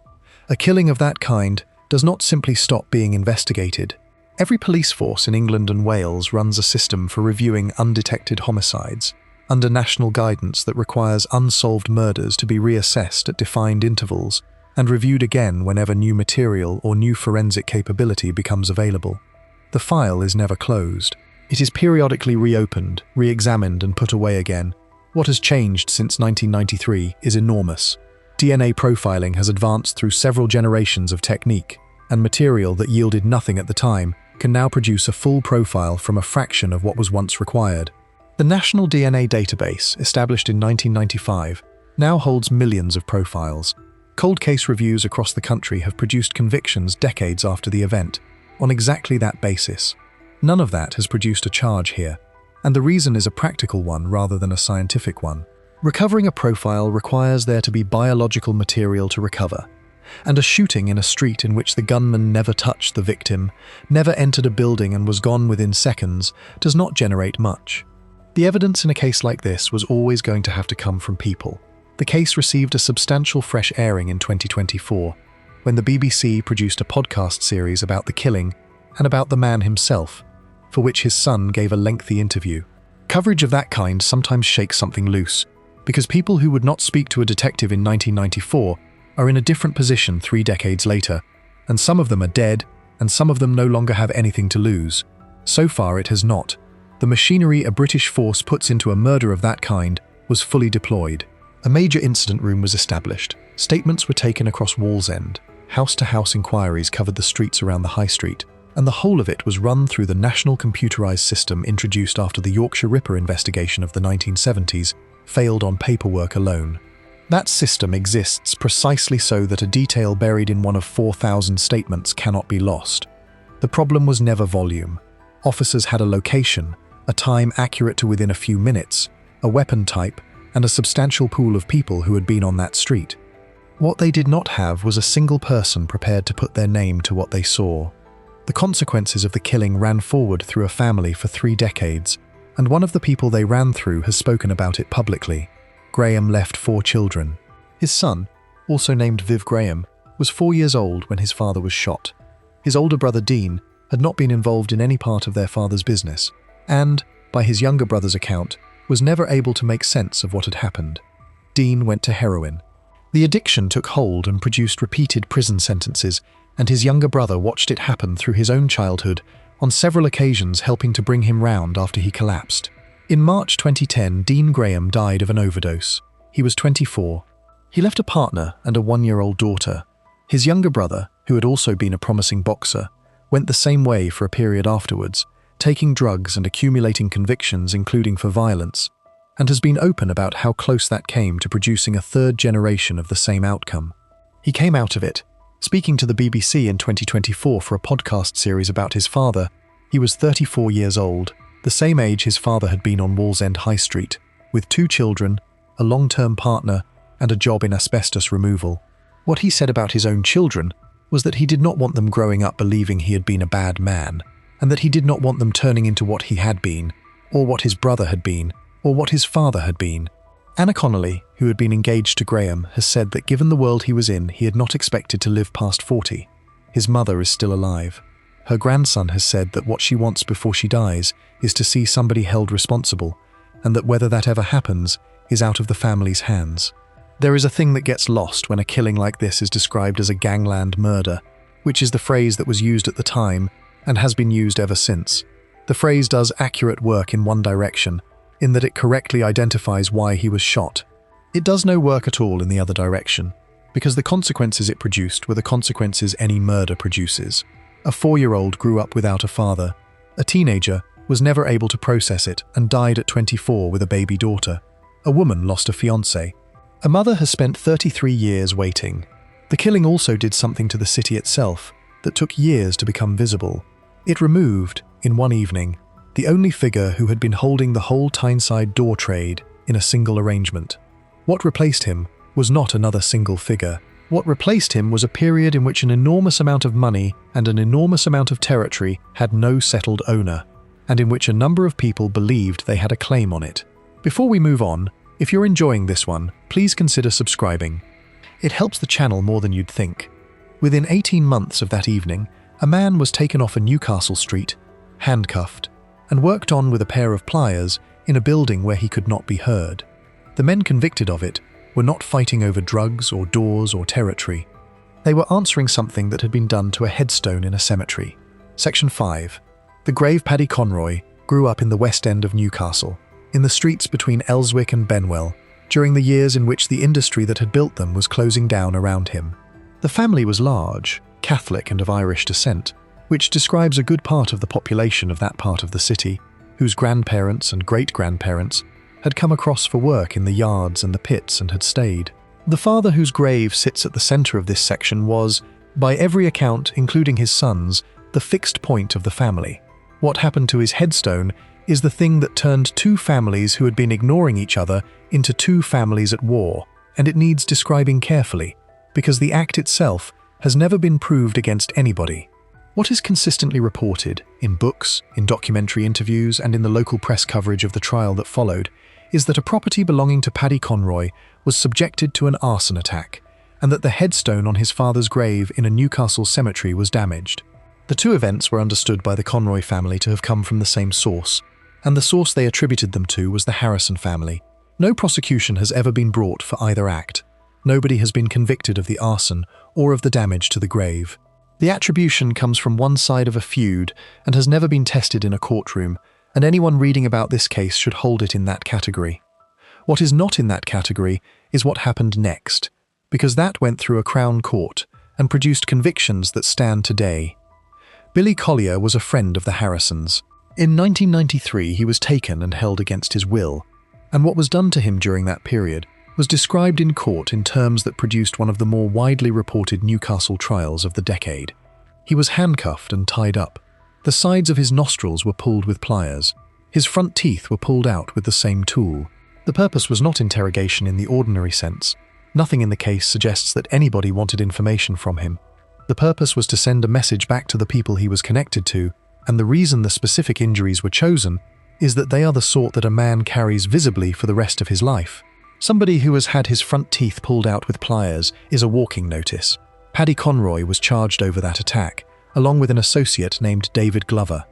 A killing of that kind does not simply stop being investigated. Every police force in England and Wales runs a system for reviewing undetected homicides, under national guidance that requires unsolved murders to be reassessed at defined intervals and reviewed again whenever new material or new forensic capability becomes available. The file is never closed. It is periodically reopened, re-examined and put away again. What has changed since 1993 is enormous. DNA profiling has advanced through several generations of technique, and material that yielded nothing at the time can now produce a full profile from a fraction of what was once required. The National DNA Database, established in 1995, now holds millions of profiles. Cold case reviews across the country have produced convictions decades after the event, on exactly that basis. None of that has produced a charge here, and the reason is a practical one rather than a scientific one. Recovering a profile requires there to be biological material to recover, and a shooting in a street in which the gunman never touched the victim, never entered a building and was gone within seconds, does not generate much. The evidence in a case like this was always going to have to come from people. The case received a substantial fresh airing in 2024, when the BBC produced a podcast series about the killing and about the man himself, for which his son gave a lengthy interview. Coverage of that kind sometimes shakes something loose, because people who would not speak to a detective in 1994 are in a different position 3 decades later, and some of them are dead, and some of them no longer have anything to lose. So far it has not. The machinery a British force puts into a murder of that kind was fully deployed. A major incident room was established. Statements were taken across Wallsend. House-to-house inquiries covered the streets around the High Street, and the whole of it was run through the national computerized system introduced after the Yorkshire Ripper investigation of the 1970s failed on paperwork alone. That system exists precisely so that a detail buried in one of 4,000 statements cannot be lost. The problem was never volume. Officers had a location, a time accurate to within a few minutes, a weapon type, and a substantial pool of people who had been on that street. What they did not have was a single person prepared to put their name to what they saw. The consequences of the killing ran forward through a family for 3 decades, and one of the people they ran through has spoken about it publicly. Graham left 4 children. His son, also named Viv Graham, was 4 years old when his father was shot. His older brother Dean had not been involved in any part of their father's business, and, by his younger brother's account, was never able to make sense of what had happened. Dean went to heroin. The addiction took hold and produced repeated prison sentences, and his younger brother watched it happen through his own childhood, on several occasions helping to bring him round after he collapsed. In March 2010, Dean Graham died of an overdose. He was 24. He left a partner and a 1-year-old daughter. His younger brother, who had also been a promising boxer, went the same way for a period afterwards, taking drugs and accumulating convictions including for violence, and has been open about how close that came to producing a 3rd generation of the same outcome. He came out of it, speaking to the BBC in 2024 for a podcast series about his father. He was 34 years old, the same age his father had been on Wallsend High Street, with 2 children, a long-term partner, and a job in asbestos removal. What he said about his own children was that he did not want them growing up believing he had been a bad man, and that he did not want them turning into what he had been, or what his brother had been, or what his father had been. Anna Connolly, who had been engaged to Graham, has said that given the world he was in, he had not expected to live past 40. His mother is still alive. Her grandson has said that what she wants before she dies is to see somebody held responsible, and that whether that ever happens is out of the family's hands. There is a thing that gets lost when a killing like this is described as a gangland murder, which is the phrase that was used at the time and has been used ever since. The phrase does accurate work in one direction, in that it correctly identifies why he was shot. It does no work at all in the other direction, because the consequences it produced were the consequences any murder produces. A 4-year-old grew up without a father, A teenager was never able to process it and died at 24 with a baby daughter. A woman lost a fiancé. A mother has spent 33 years waiting. The killing also did something to the city itself that took years to become visible. It removed, in one evening, the only figure who had been holding the whole Tyneside door trade in a single arrangement. What replaced him was not another single figure. What replaced him was a period in which an enormous amount of money and an enormous amount of territory had no settled owner, and in which a number of people believed they had a claim on it. Before we move on, if you're enjoying this one, please consider subscribing. It helps the channel more than you'd think. Within 18 months of that evening, a man was taken off a Newcastle street, handcuffed, and worked on with a pair of pliers in a building where he could not be heard. The men convicted of it were not fighting over drugs or doors or territory. They were answering something that had been done to a headstone in a cemetery. Section 5. The grave Paddy Conroy grew up in the West End of Newcastle, in the streets between Elswick and Benwell, during the years in which the industry that had built them was closing down around him. The family was large, Catholic and of Irish descent, which describes a good part of the population of that part of the city, whose grandparents and great-grandparents had come across for work in the yards and the pits and had stayed. The father whose grave sits at the centre of this section was, by every account, including his son's, the fixed point of the family. What happened to his headstone is the thing that turned two families who had been ignoring each other into two families at war, and it needs describing carefully, because the act itself has never been proved against anybody. What is consistently reported, in books, in documentary interviews, and in the local press coverage of the trial that followed, is that a property belonging to Paddy Conroy was subjected to an arson attack, and that the headstone on his father's grave in a Newcastle cemetery was damaged. The two events were understood by the Conroy family to have come from the same source, and the source they attributed them to was the Harrison family. No prosecution has ever been brought for either act. Nobody has been convicted of the arson or of the damage to the grave. The attribution comes from one side of a feud and has never been tested in a courtroom, and anyone reading about this case should hold it in that category. What is not in that category is what happened next, because that went through a Crown court and produced convictions that stand today. Billy Collier was a friend of the Harrisons. In 1993, he was taken and held against his will, and what was done to him during that period was described in court in terms that produced one of the more widely reported Newcastle trials of the decade. He was handcuffed and tied up. The sides of his nostrils were pulled with pliers. His front teeth were pulled out with the same tool. The purpose was not interrogation in the ordinary sense. Nothing in the case suggests that anybody wanted information from him. The purpose was to send a message back to the people he was connected to, and the reason the specific injuries were chosen is that they are the sort that a man carries visibly for the rest of his life. Somebody who has had his front teeth pulled out with pliers is a walking notice. Paddy Conroy was charged over that attack, along with an associate named David Glover.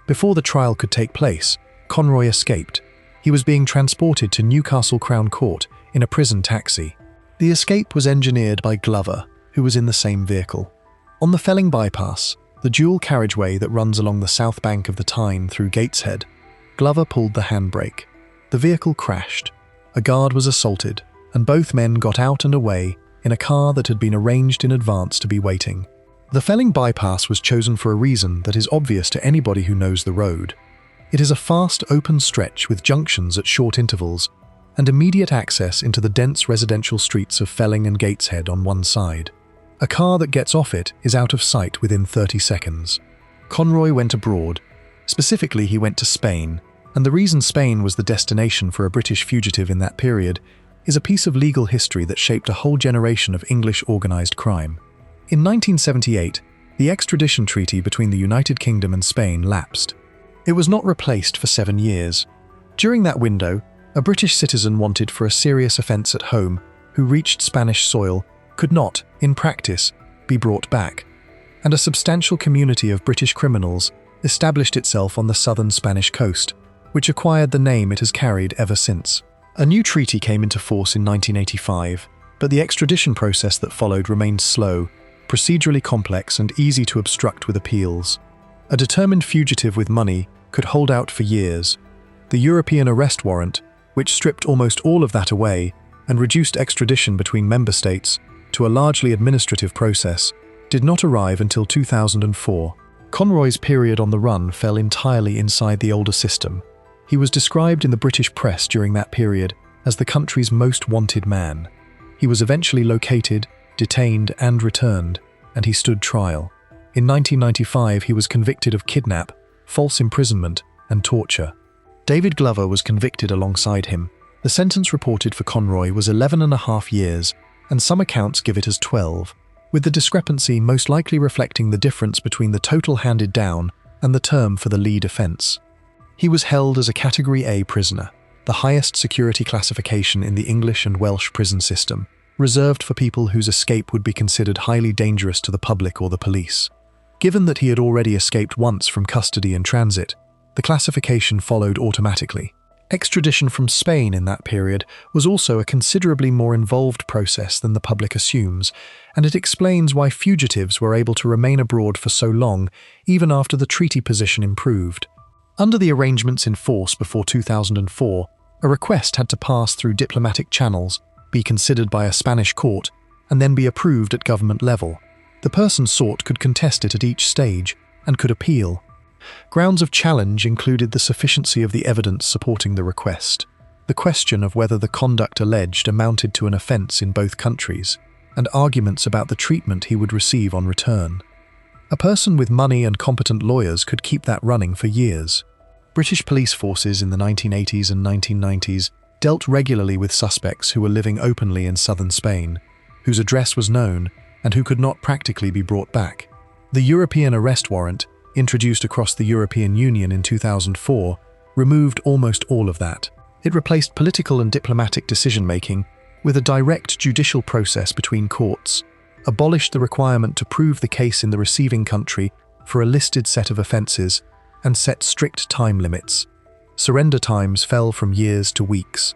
Before the trial could take place, Conroy escaped. He was being transported to Newcastle Crown Court in a prison taxi. The escape was engineered by Glover, who was in the same vehicle. On the Felling bypass, the dual carriageway that runs along the south bank of the Tyne through Gateshead, Glover pulled the handbrake. The vehicle crashed. A guard was assaulted, and both men got out and away in a car that had been arranged in advance to be waiting. The Felling bypass was chosen for a reason that is obvious to anybody who knows the road. It is a fast, open stretch with junctions at short intervals and immediate access into the dense residential streets of Felling and Gateshead on one side. A car that gets off it is out of sight within 30 seconds. Conroy went abroad. Specifically, he went to Spain, and the reason Spain was the destination for a British fugitive in that period is a piece of legal history that shaped a whole generation of English organised crime. In 1978, the extradition treaty between the United Kingdom and Spain lapsed. It was not replaced for 7 years. During that window, a British citizen wanted for a serious offence at home who reached Spanish soil could not, in practice, be brought back, and a substantial community of British criminals established itself on the southern Spanish coast, which acquired the name it has carried ever since. A new treaty came into force in 1985, but the extradition process that followed remained slow, procedurally complex and easy to obstruct with appeals. A determined fugitive with money could hold out for years. The European arrest warrant, which stripped almost all of that away and reduced extradition between member states to a largely administrative process, did not arrive until 2004. Conroy's period on the run fell entirely inside the older system. He was described in the British press during that period as the country's most wanted man. He was eventually located, detained and returned, and he stood trial. In 1995, he was convicted of kidnap, false imprisonment, and torture. David Glover was convicted alongside him. The sentence reported for Conroy was 11.5 years, and some accounts give it as 12, with the discrepancy most likely reflecting the difference between the total handed down and the term for the lead offence. He was held as a Category A prisoner, the highest security classification in the English and Welsh prison system, reserved for people whose escape would be considered highly dangerous to the public or the police. Given that he had already escaped once from custody and transit, the classification followed automatically. Extradition from Spain in that period was also a considerably more involved process than the public assumes, and it explains why fugitives were able to remain abroad for so long, even after the treaty position improved. Under the arrangements in force before 2004, a request had to pass through diplomatic channels, be considered by a Spanish court, and then be approved at government level. The person sought could contest it at each stage, and could appeal. Grounds of challenge included the sufficiency of the evidence supporting the request, the question of whether the conduct alleged amounted to an offence in both countries, and arguments about the treatment he would receive on return. A person with money and competent lawyers could keep that running for years. British police forces in the 1980s and 1990s dealt regularly with suspects who were living openly in southern Spain, whose address was known and who could not practically be brought back. The European arrest warrant, introduced across the European Union in 2004, removed almost all of that. It replaced political and diplomatic decision-making with a direct judicial process between courts, abolished the requirement to prove the case in the receiving country for a listed set of offences, and set strict time limits. Surrender times fell from years to weeks.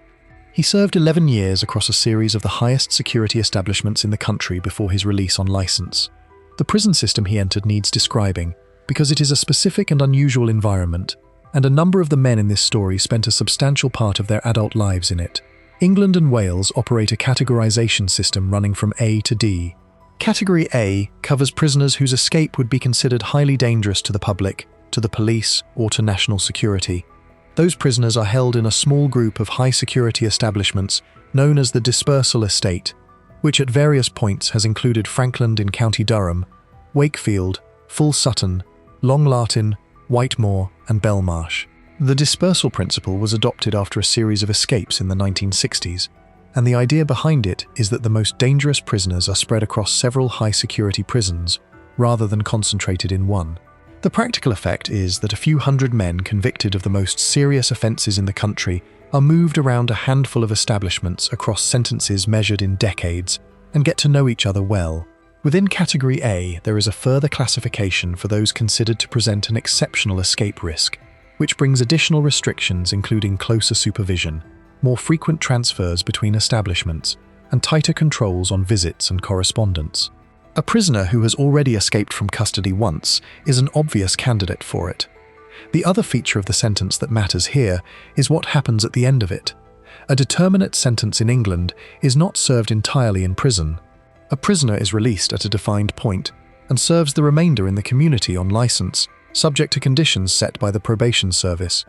He served 11 years across a series of the highest security establishments in the country before his release on licence. The prison system he entered needs describing, because it is a specific and unusual environment, and a number of the men in this story spent a substantial part of their adult lives in it. England and Wales operate a categorisation system running from A to D. Category A covers prisoners whose escape would be considered highly dangerous to the public, to the police, or to national security. Those prisoners are held in a small group of high-security establishments known as the Dispersal Estate, which at various points has included Frankland in County Durham, Wakefield, Full Sutton, Long Lartin, Whitemoor, and Belmarsh. The dispersal principle was adopted after a series of escapes in the 1960s, and the idea behind it is that the most dangerous prisoners are spread across several high-security prisons, rather than concentrated in one. The practical effect is that a few hundred men convicted of the most serious offences in the country are moved around a handful of establishments across sentences measured in decades and get to know each other well. Within Category A, there is a further classification for those considered to present an exceptional escape risk, which brings additional restrictions including closer supervision, more frequent transfers between establishments, and tighter controls on visits and correspondence. A prisoner who has already escaped from custody once is an obvious candidate for it. The other feature of the sentence that matters here is what happens at the end of it. A determinate sentence in England is not served entirely in prison. A prisoner is released at a defined point and serves the remainder in the community on licence, subject to conditions set by the probation service.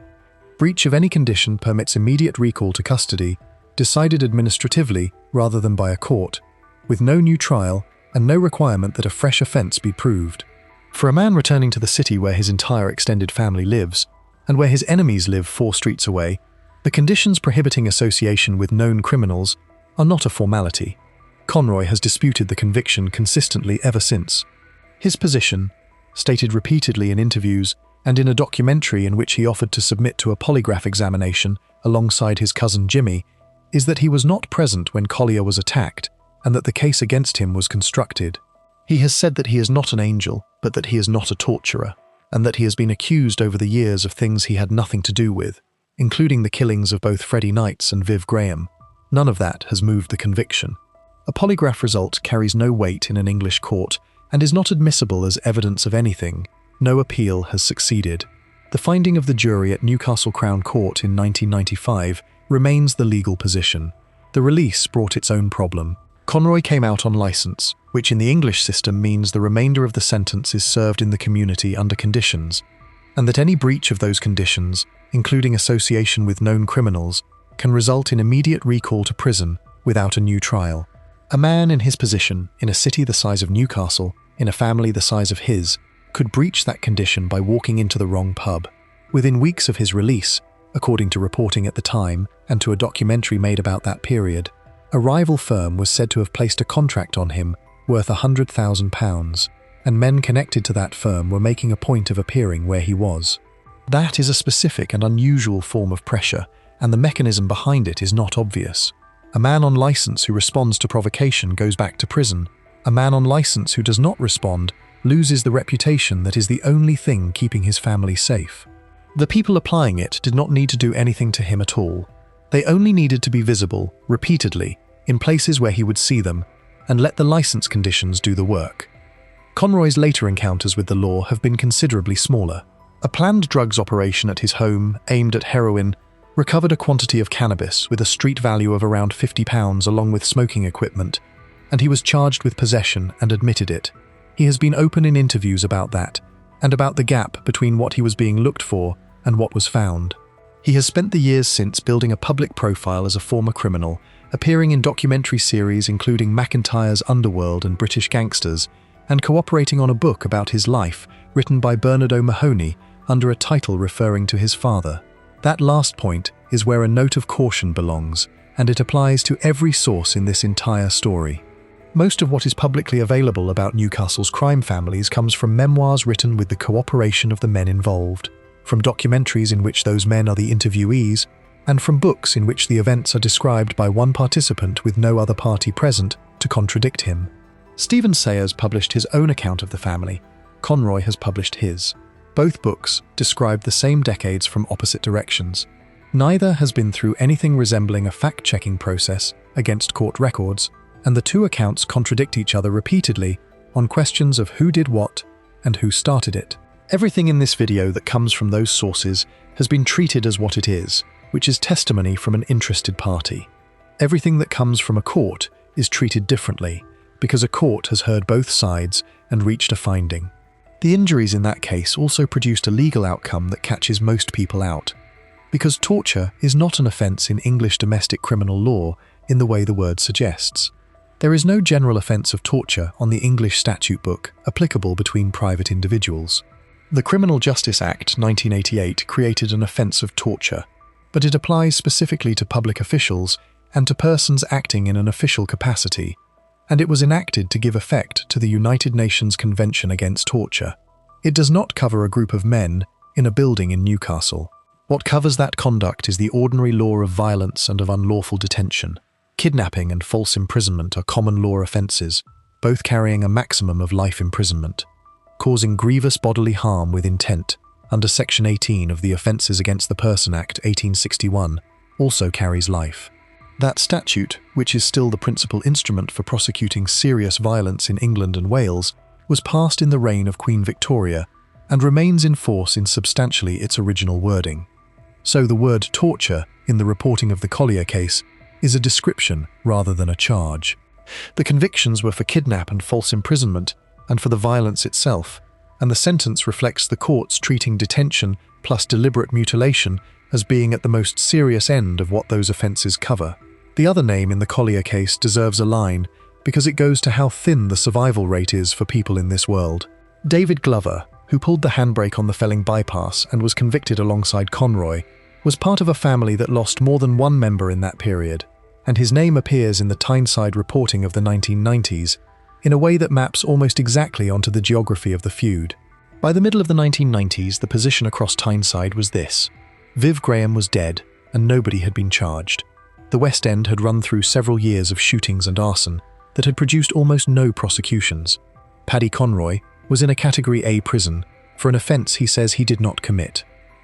Breach of any condition permits immediate recall to custody, decided administratively rather than by a court, with no new trial and no requirement that a fresh offence be proved. For a man returning to the city where his entire extended family lives, and where his enemies live 4 streets away, the conditions prohibiting association with known criminals are not a formality. Conroy has disputed the conviction consistently ever since. His position, stated repeatedly in interviews and in a documentary in which he offered to submit to a polygraph examination alongside his cousin Jimmy, is that he was not present when Collier was attacked, and that the case against him was constructed. He has said that he is not an angel, but that he is not a torturer, and that he has been accused over the years of things he had nothing to do with, including the killings of both Freddie Knights and Viv Graham. None of that has moved the conviction. A polygraph result carries no weight in an English court and is not admissible as evidence of anything. No appeal has succeeded. The finding of the jury at Newcastle Crown Court in 1995 remains the legal position. The release brought its own problem. Conroy came out on license, which in the English system means the remainder of the sentence is served in the community under conditions, and that any breach of those conditions, including association with known criminals, can result in immediate recall to prison without a new trial. A man in his position, in a city the size of Newcastle, in a family the size of his, could breach that condition by walking into the wrong pub. Within weeks of his release, according to reporting at the time and to a documentary made about that period, a rival firm was said to have placed a contract on him worth £100,000, and men connected to that firm were making a point of appearing where he was. That is a specific and unusual form of pressure, and the mechanism behind it is not obvious. A man on license who responds to provocation goes back to prison. A man on license who does not respond loses the reputation that is the only thing keeping his family safe. The people applying it did not need to do anything to him at all. They only needed to be visible, repeatedly, in places where he would see them, and let the license conditions do the work. Conroy's later encounters with the law have been considerably smaller. A planned drugs operation at his home, aimed at heroin, recovered a quantity of cannabis with a street value of around £50 along with smoking equipment, and he was charged with possession and admitted it. He has been open in interviews about that, and about the gap between what he was being looked for and what was found. He has spent the years since building a public profile as a former criminal, appearing in documentary series including McIntyre's Underworld and British Gangsters, and cooperating on a book about his life written by Bernard O'Mahony under a title referring to his father. That last point is where a note of caution belongs, and it applies to every source in this entire story. Most of what is publicly available about Newcastle's crime families comes from memoirs written with the cooperation of the men involved, from documentaries in which those men are the interviewees, and from books in which the events are described by one participant with no other party present to contradict him. Stephen Sayers published his own account of the family. Conroy has published his. Both books describe the same decades from opposite directions. Neither has been through anything resembling a fact-checking process against court records, and the two accounts contradict each other repeatedly on questions of who did what and who started it. Everything in this video that comes from those sources has been treated as what it is, which is testimony from an interested party. Everything that comes from a court is treated differently, because a court has heard both sides and reached a finding. The injuries in that case also produced a legal outcome that catches most people out, because torture is not an offence in English domestic criminal law in the way the word suggests. There is no general offence of torture on the English statute book applicable between private individuals. The Criminal Justice Act 1988 created an offence of torture, but it applies specifically to public officials and to persons acting in an official capacity, and it was enacted to give effect to the United Nations Convention Against Torture. It does not cover a group of men in a building in Newcastle. What covers that conduct is the ordinary law of violence and of unlawful detention. Kidnapping and false imprisonment are common law offences, both carrying a maximum of life imprisonment. Causing grievous bodily harm with intent, under Section 18 of the Offences Against the Person Act 1861, also carries life. That statute, which is still the principal instrument for prosecuting serious violence in England and Wales, was passed in the reign of Queen Victoria and remains in force in substantially its original wording. So the word torture in the reporting of the Collier case is a description rather than a charge. The convictions were for kidnap and false imprisonment and for the violence itself, and the sentence reflects the courts treating detention plus deliberate mutilation as being at the most serious end of what those offences cover. The other name in the Collier case deserves a line because it goes to how thin the survival rate is for people in this world. David Glover, who pulled the handbrake on the Felling bypass and was convicted alongside Conroy, was part of a family that lost more than one member in that period, and his name appears in the Tyneside reporting of the 1990s in a way that maps almost exactly onto the geography of the feud. By the middle of the 1990s, the position across Tyneside was this: Viv Graham was dead, and nobody had been charged. The West End had run through several years of shootings and arson that had produced almost no prosecutions. Paddy Conroy was in a Category A prison for an offence he says he did not commit,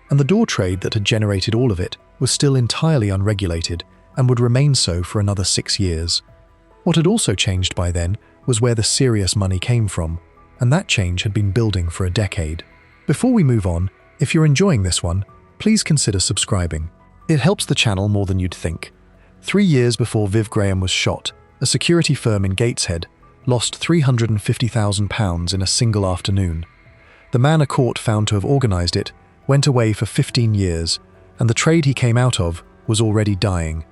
and the door trade that had generated all of it was still entirely unregulated and would remain so for another 6 years. What had also changed by then was where the serious money came from, and that change had been building for a decade. Before we move on, if you're enjoying this one, please consider subscribing. It helps the channel more than you'd think. 3 years before Viv Graham was shot, a security firm in Gateshead, lost £350,000 in a single afternoon. The man a court found to have organised it went away for 15 years, and the trade he came out of was already dying.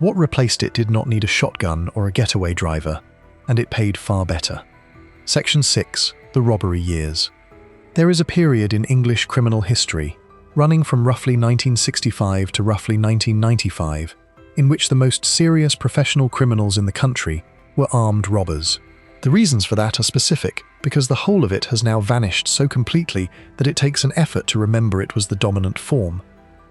What replaced it did not need a shotgun or a getaway driver, and it paid far better. Section 6. The Robbery Years. There is a period in English criminal history, running from roughly 1965 to roughly 1995, in which the most serious professional criminals in the country were armed robbers. The reasons for that are specific, because the whole of it has now vanished so completely that it takes an effort to remember it was the dominant form.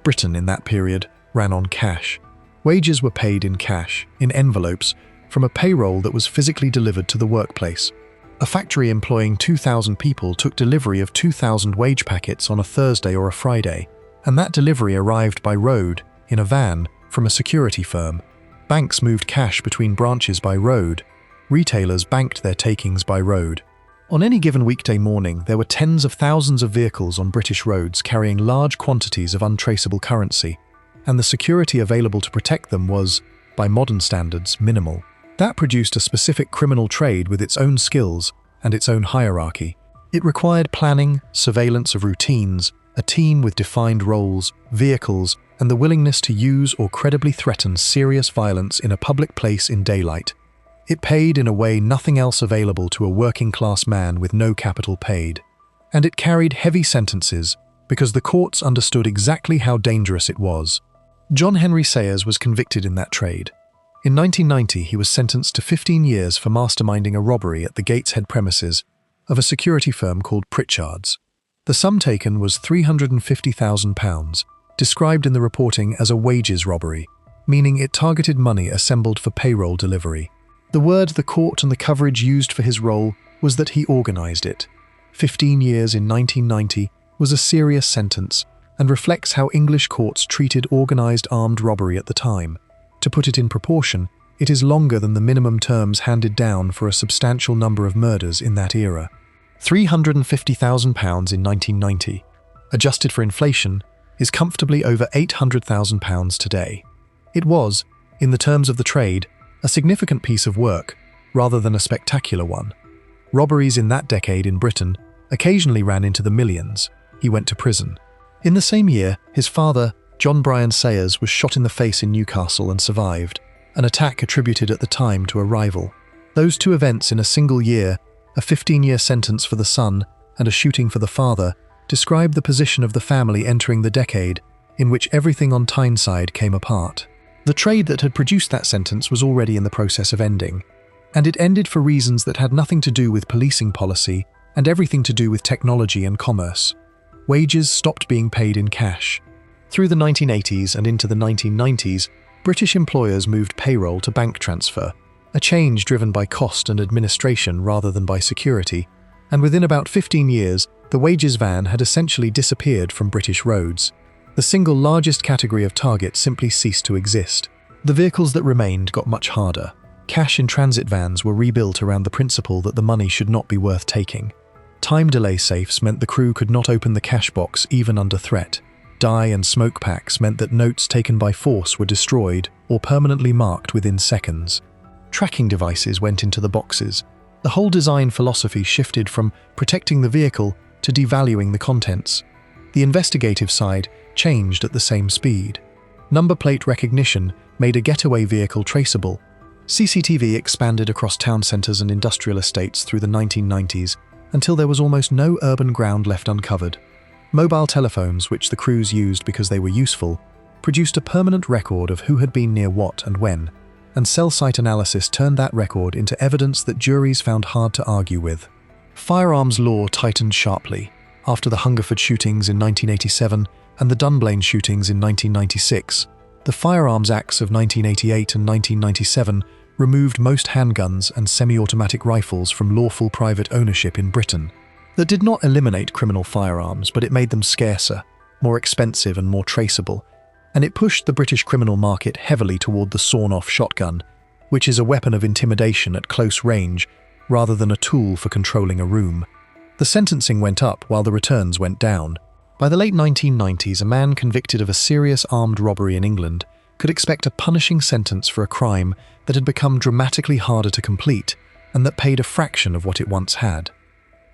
Britain in that period ran on cash. Wages were paid in cash, in envelopes, from a payroll that was physically delivered to the workplace. A factory employing 2,000 people took delivery of 2,000 wage packets on a Thursday or a Friday, and that delivery arrived by road, in a van, from a security firm. Banks moved cash between branches by road. Retailers banked their takings by road. On any given weekday morning, there were tens of thousands of vehicles on British roads carrying large quantities of untraceable currency, and the security available to protect them was, by modern standards, minimal. That produced a specific criminal trade with its own skills and its own hierarchy. It required planning, surveillance of routines, a team with defined roles, vehicles, and the willingness to use or credibly threaten serious violence in a public place in daylight. It paid in a way nothing else available to a working-class man with no capital paid. And it carried heavy sentences because the courts understood exactly how dangerous it was. John Henry Sayers was convicted in that trade. In 1990, he was sentenced to 15 years for masterminding a robbery at the Gateshead premises of a security firm called Pritchard's. The sum taken was £350,000, described in the reporting as a wages robbery, meaning it targeted money assembled for payroll delivery. The word the court and the coverage used for his role was that he organised it. 15 years in 1990 was a serious sentence and reflects how English courts treated organised armed robbery at the time. To put it in proportion, it is longer than the minimum terms handed down for a substantial number of murders in that era. £350,000 in 1990, adjusted for inflation, is comfortably over £800,000 today. It was, in the terms of the trade, a significant piece of work, rather than a spectacular one. Robberies in that decade in Britain occasionally ran into the millions. He went to prison. In the same year, his father, John Bryan Sayers, was shot in the face in Newcastle and survived, an attack attributed at the time to a rival. Those two events in a single year, a 15-year sentence for the son and a shooting for the father, describe the position of the family entering the decade in which everything on Tyneside came apart. The trade that had produced that sentence was already in the process of ending, and it ended for reasons that had nothing to do with policing policy and everything to do with technology and commerce. Wages stopped being paid in cash. Through the 1980s and into the 1990s, British employers moved payroll to bank transfer, a change driven by cost and administration rather than by security, and within about 15 years, the wages van had essentially disappeared from British roads. The single largest category of target simply ceased to exist. The vehicles that remained got much harder. Cash-in-transit vans were rebuilt around the principle that the money should not be worth taking. Time delay safes meant the crew could not open the cash box even under threat. Dye and smoke packs meant that notes taken by force were destroyed or permanently marked within seconds. Tracking devices went into the boxes. The whole design philosophy shifted from protecting the vehicle to devaluing the contents. The investigative side changed at the same speed. Number plate recognition made a getaway vehicle traceable. CCTV expanded across town centres and industrial estates through the 1990s until there was almost no urban ground left uncovered. Mobile telephones, which the crews used because they were useful, produced a permanent record of who had been near what and when, and cell site analysis turned that record into evidence that juries found hard to argue with. Firearms law tightened sharply. After the Hungerford shootings in 1987 and the Dunblane shootings in 1996, the Firearms Acts of 1988 and 1997 removed most handguns and semi-automatic rifles from lawful private ownership in Britain. That did not eliminate criminal firearms, but it made them scarcer, more expensive and more traceable, and it pushed the British criminal market heavily toward the sawn-off shotgun, which is a weapon of intimidation at close range rather than a tool for controlling a room. The sentencing went up while the returns went down. By the late 1990s, a man convicted of a serious armed robbery in England could expect a punishing sentence for a crime that had become dramatically harder to complete and that paid a fraction of what it once had.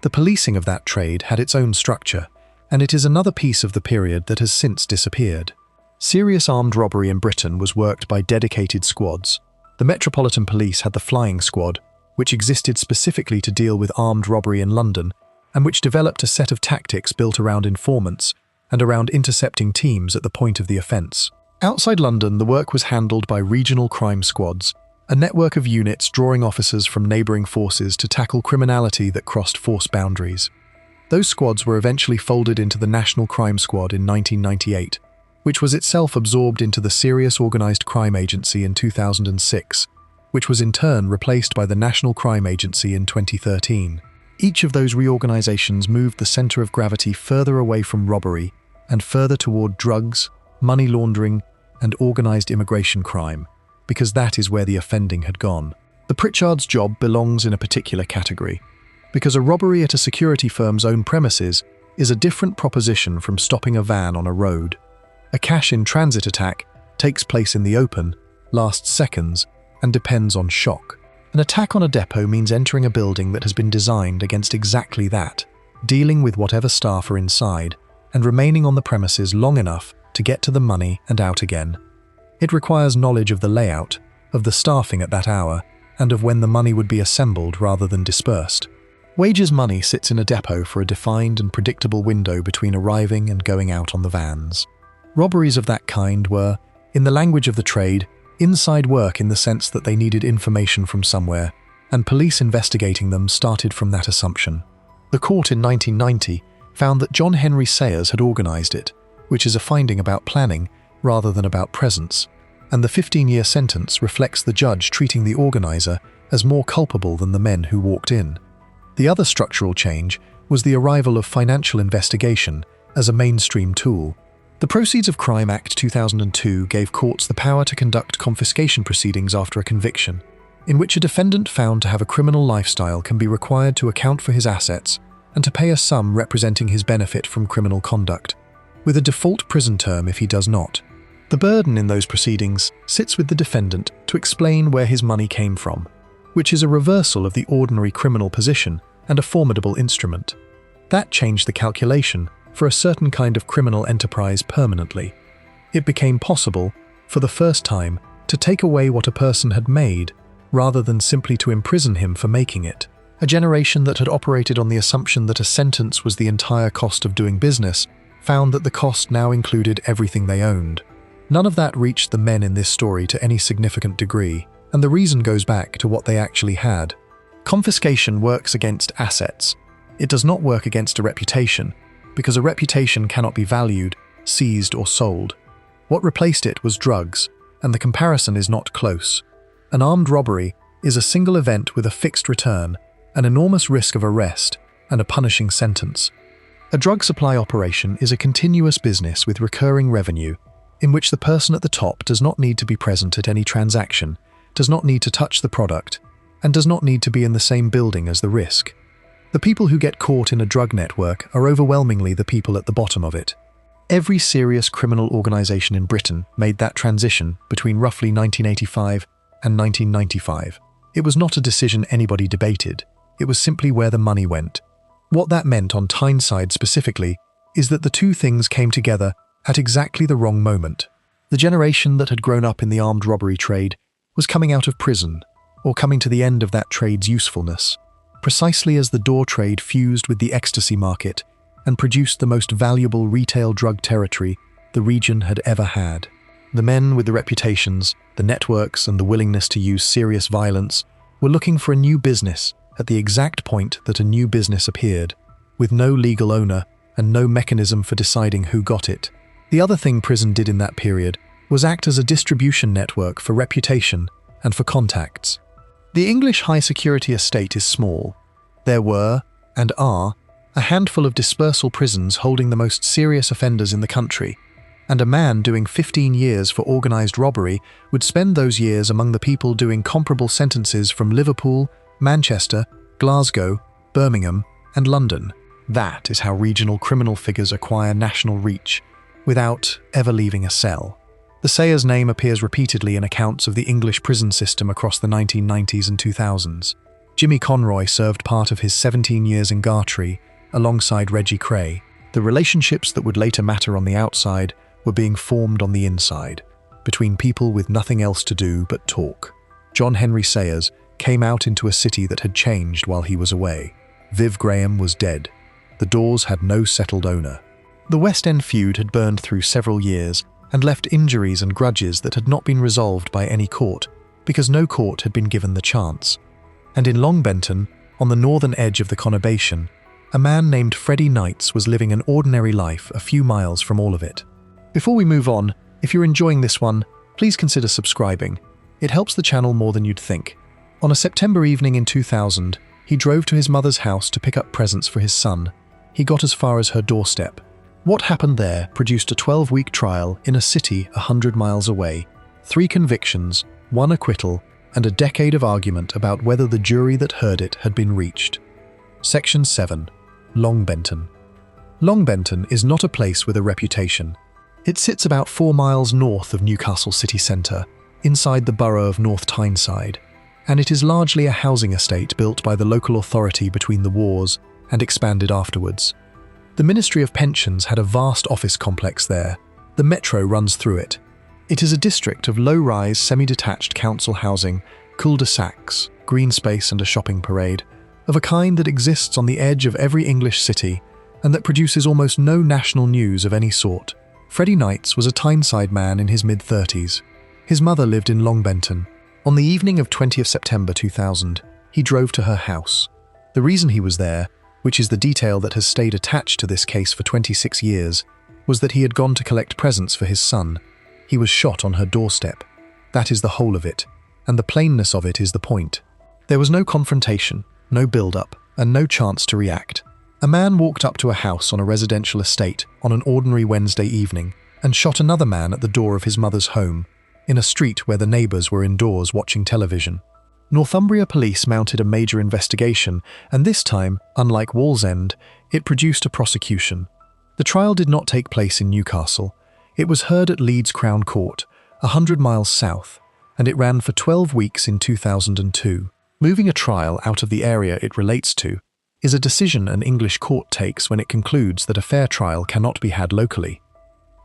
The policing of that trade had its own structure, and it is another piece of the period that has since disappeared. Serious armed robbery in Britain was worked by dedicated squads. The Metropolitan Police had the Flying Squad, which existed specifically to deal with armed robbery in London, and which developed a set of tactics built around informants and around intercepting teams at the point of the offence. Outside London, the work was handled by regional crime squads, a network of units drawing officers from neighbouring forces to tackle criminality that crossed force boundaries. Those squads were eventually folded into the National Crime Squad in 1998, which was itself absorbed into the Serious Organised Crime Agency in 2006, which was in turn replaced by the National Crime Agency in 2013. Each of those reorganisations moved the centre of gravity further away from robbery and further toward drugs, money laundering, and organised immigration crime, because that is where the offending had gone. The Pritchard's job belongs in a particular category, because a robbery at a security firm's own premises is a different proposition from stopping a van on a road. A cash-in-transit attack takes place in the open, lasts seconds, and depends on shock. An attack on a depot means entering a building that has been designed against exactly that, dealing with whatever staff are inside, and remaining on the premises long enough to get to the money and out again. It requires knowledge of the layout, of the staffing at that hour, and of when the money would be assembled rather than dispersed. Wages money sits in a depot for a defined and predictable window between arriving and going out on the vans. Robberies of that kind were, in the language of the trade, inside work in the sense that they needed information from somewhere, and police investigating them started from that assumption. The court in 1990 found that John Henry Sayers had organised it, which is a finding about planning rather than about presence, and the 15-year sentence reflects the judge treating the organiser as more culpable than the men who walked in. The other structural change was the arrival of financial investigation as a mainstream tool. The Proceeds of Crime Act 2002 gave courts the power to conduct confiscation proceedings after a conviction, in which a defendant found to have a criminal lifestyle can be required to account for his assets and to pay a sum representing his benefit from criminal conduct, with a default prison term if he does not. The burden in those proceedings sits with the defendant to explain where his money came from, which is a reversal of the ordinary criminal position and a formidable instrument. That changed the calculation for a certain kind of criminal enterprise permanently. It became possible, for the first time, to take away what a person had made, rather than simply to imprison him for making it. A generation that had operated on the assumption that a sentence was the entire cost of doing business found that the cost now included everything they owned. None of that reached the men in this story to any significant degree, and the reason goes back to what they actually had. Confiscation works against assets. It does not work against a reputation, because a reputation cannot be valued, seized, or sold. What replaced it was drugs, and the comparison is not close. An armed robbery is a single event with a fixed return, an enormous risk of arrest, and a punishing sentence. A drug supply operation is a continuous business with recurring revenue, in which the person at the top does not need to be present at any transaction, does not need to touch the product, and does not need to be in the same building as the risk. The people who get caught in a drug network are overwhelmingly the people at the bottom of it. Every serious criminal organisation in Britain made that transition between roughly 1985 and 1995. It was not a decision anybody debated, it was simply where the money went. What that meant on Tyneside specifically is that the two things came together at exactly the wrong moment. The generation that had grown up in the armed robbery trade was coming out of prison, or coming to the end of that trade's usefulness, precisely as the door trade fused with the ecstasy market and produced the most valuable retail drug territory the region had ever had. The men with the reputations, the networks, and the willingness to use serious violence were looking for a new business at the exact point that a new business appeared, with no legal owner and no mechanism for deciding who got it. The other thing prison did in that period was act as a distribution network for reputation and for contacts. The English high-security estate is small. There were, and are, a handful of dispersal prisons holding the most serious offenders in the country, and a man doing 15 years for organised robbery would spend those years among the people doing comparable sentences from Liverpool, Manchester, Glasgow, Birmingham, and London. That is how regional criminal figures acquire national reach, without ever leaving a cell. The Sayers name appears repeatedly in accounts of the English prison system across the 1990s and 2000s. Jimmy Conroy served part of his 17 years in Gartree alongside Reggie Cray. The relationships that would later matter on the outside were being formed on the inside, between people with nothing else to do but talk. John Henry Sayers came out into a city that had changed while he was away. Viv Graham was dead. The doors had no settled owner. The West End feud had burned through several years and left injuries and grudges that had not been resolved by any court, because no court had been given the chance. And in Long Benton, on the northern edge of the conurbation, a man named Freddie Knights was living an ordinary life a few miles from all of it. Before we move on, if you're enjoying this one, please consider subscribing. It helps the channel more than you'd think. On a September evening in 2000, he drove to his mother's house to pick up presents for his son. He got as far as her doorstep. What happened there produced a 12-week trial in a city 100 miles away, 3 convictions, 1 acquittal, and a decade of argument about whether the jury that heard it had been reached. Section 7. Long Benton. Long Benton is not a place with a reputation. It sits about 4 miles north of Newcastle city centre, inside the borough of North Tyneside, and it is largely a housing estate built by the local authority between the wars and expanded afterwards. The Ministry of Pensions had a vast office complex there. The metro runs through it. It is a district of low-rise, semi-detached council housing, cul-de-sacs, green space and a shopping parade, of a kind that exists on the edge of every English city and that produces almost no national news of any sort. Freddie Knights was a Tyneside man in his mid-30s. His mother lived in Long Benton. On the evening of 20th September 2000, he drove to her house. The reason he was there, which is the detail that has stayed attached to this case for 26 years, was that he had gone to collect presents for his son. He was shot on her doorstep. That is the whole of it, and the plainness of it is the point. There was no confrontation, no build-up, and no chance to react. A man walked up to a house on a residential estate on an ordinary Wednesday evening and shot another man at the door of his mother's home, in a street where the neighbours were indoors watching television. Northumbria police mounted a major investigation, and this time, unlike Wallsend, it produced a prosecution. The trial did not take place in Newcastle. It was heard at Leeds Crown Court, 100 miles south, and it ran for 12 weeks in 2002. Moving a trial out of the area it relates to is a decision an English court takes when it concludes that a fair trial cannot be had locally.